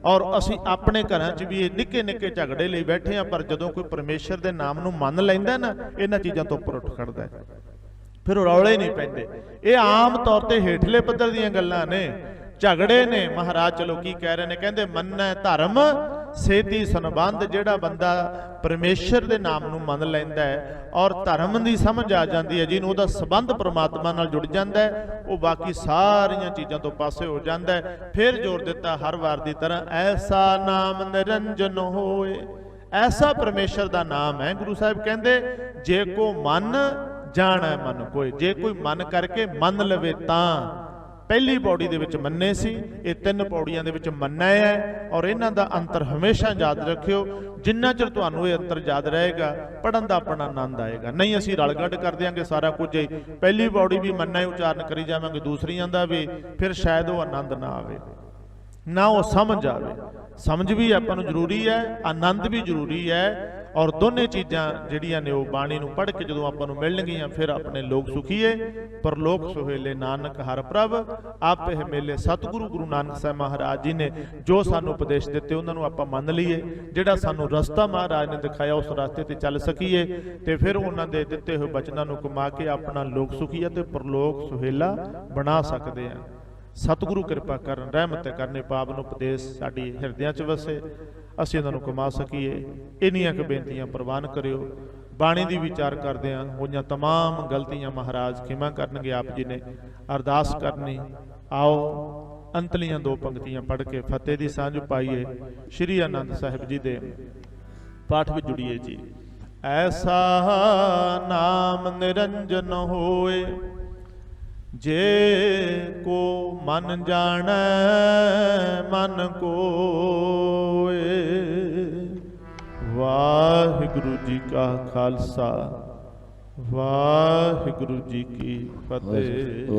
और असी अपने घरां च भी निक्के निक्के झगड़े लई बैठे हैं। पर जदों कोई परमेश्वर दे नाम नूं मन लैंदा ना, इन्हां चीज़ां तो उपर उठ खड़दा है, फिर रौले ही नहीं पैंदे। ये आम तौर ते हेठले पੱਧਰ ਦੀਆਂ ਗੱਲਾਂ ने, झगड़े ने। महाराज चलो की कह रहे हैं, कहते मन्नै धर्म सेती संबंध। जिहड़ा बंदा परमेश्वर दे नाम नूं मन लैंदा है और धर्म दी समझ आ जाती है, जिन्हों दा संबंध परमात्मा नाल जुड़ जाता है, वो बाकी सारियां चीज़ों तो पासे हो जाता है। फिर जोर दिता हर वार की तरह, ऐसा नाम निरंजन होए। ऐसा परमेश्वर का नाम है, गुरु साहिब कहते जे को मन जाना मन कोई, जे कोई मन करके मन लवे तां। पहली पौड़ी दे विच मन्ने सी, ये 3 पौड़ियां दे विच मन्ना है। और इन्हां दा अंतर हमेशा याद रखियो। जिन्ना चिर तुहानूं ये अंतर याद रहेगा, पढ़न दा अपना आनंद आएगा। नहीं असीं रल गढ़ कर देंगे सारा कुछ ही, पहली पौड़ी भी मन्ना ही उच्चारण करी जावांगे, दूसरियां दा भी, फिर शायद वो आनंद ना आवे, ना वो समझ आवे। समझ भी आपां नूं जरूरी है, आनंद भी जरूरी है। और दोनों चीज़ां जिहड़ियां ने वो बाणी नूं पढ़ के जदों आपां नूं मिलणगीਆਂ, फिर अपने लोक सुखीए परलोक सुहेले नानक हर प्रभ आपे मेले। सतगुरु गुरु नानक साहब महाराज जी ने जो सानू उपदेश दिते उन्होंने आपां मन लीए। जिहड़ा सानू रस्ता महाराज ने दिखाया उस रास्ते ते चल सकीए, ते फिर उन्हां दे दिते होए बचनां नूं कमा के अपना लोक सुखीए ते परलोक सुहेला बना सकते हैं। सतगुरु कृपा करन, रहमत करने, पावन उपदेश साडी हिरदियां च वसे, असीं उन्हां नूं कमा सकीए। इन्नियां क बेनतियां प्रवान करियो। बाणी दी विचार करदिआं होईआं तमाम गलतियां महाराज खिमा करनगे आप जी ने। अरदास करनी, आओ अंतलियां 2 पंक्तियां पढ़ के फतेह दी सांझ पाईए। श्री आनंद साहिब जी दे पाठ विच जुड़िए जी। ऐसा नाम निरंजन होए, जे को मन जाने मन कोए। वाहिगुरु जी का खालसा, वाहिगुरु जी की फतेह।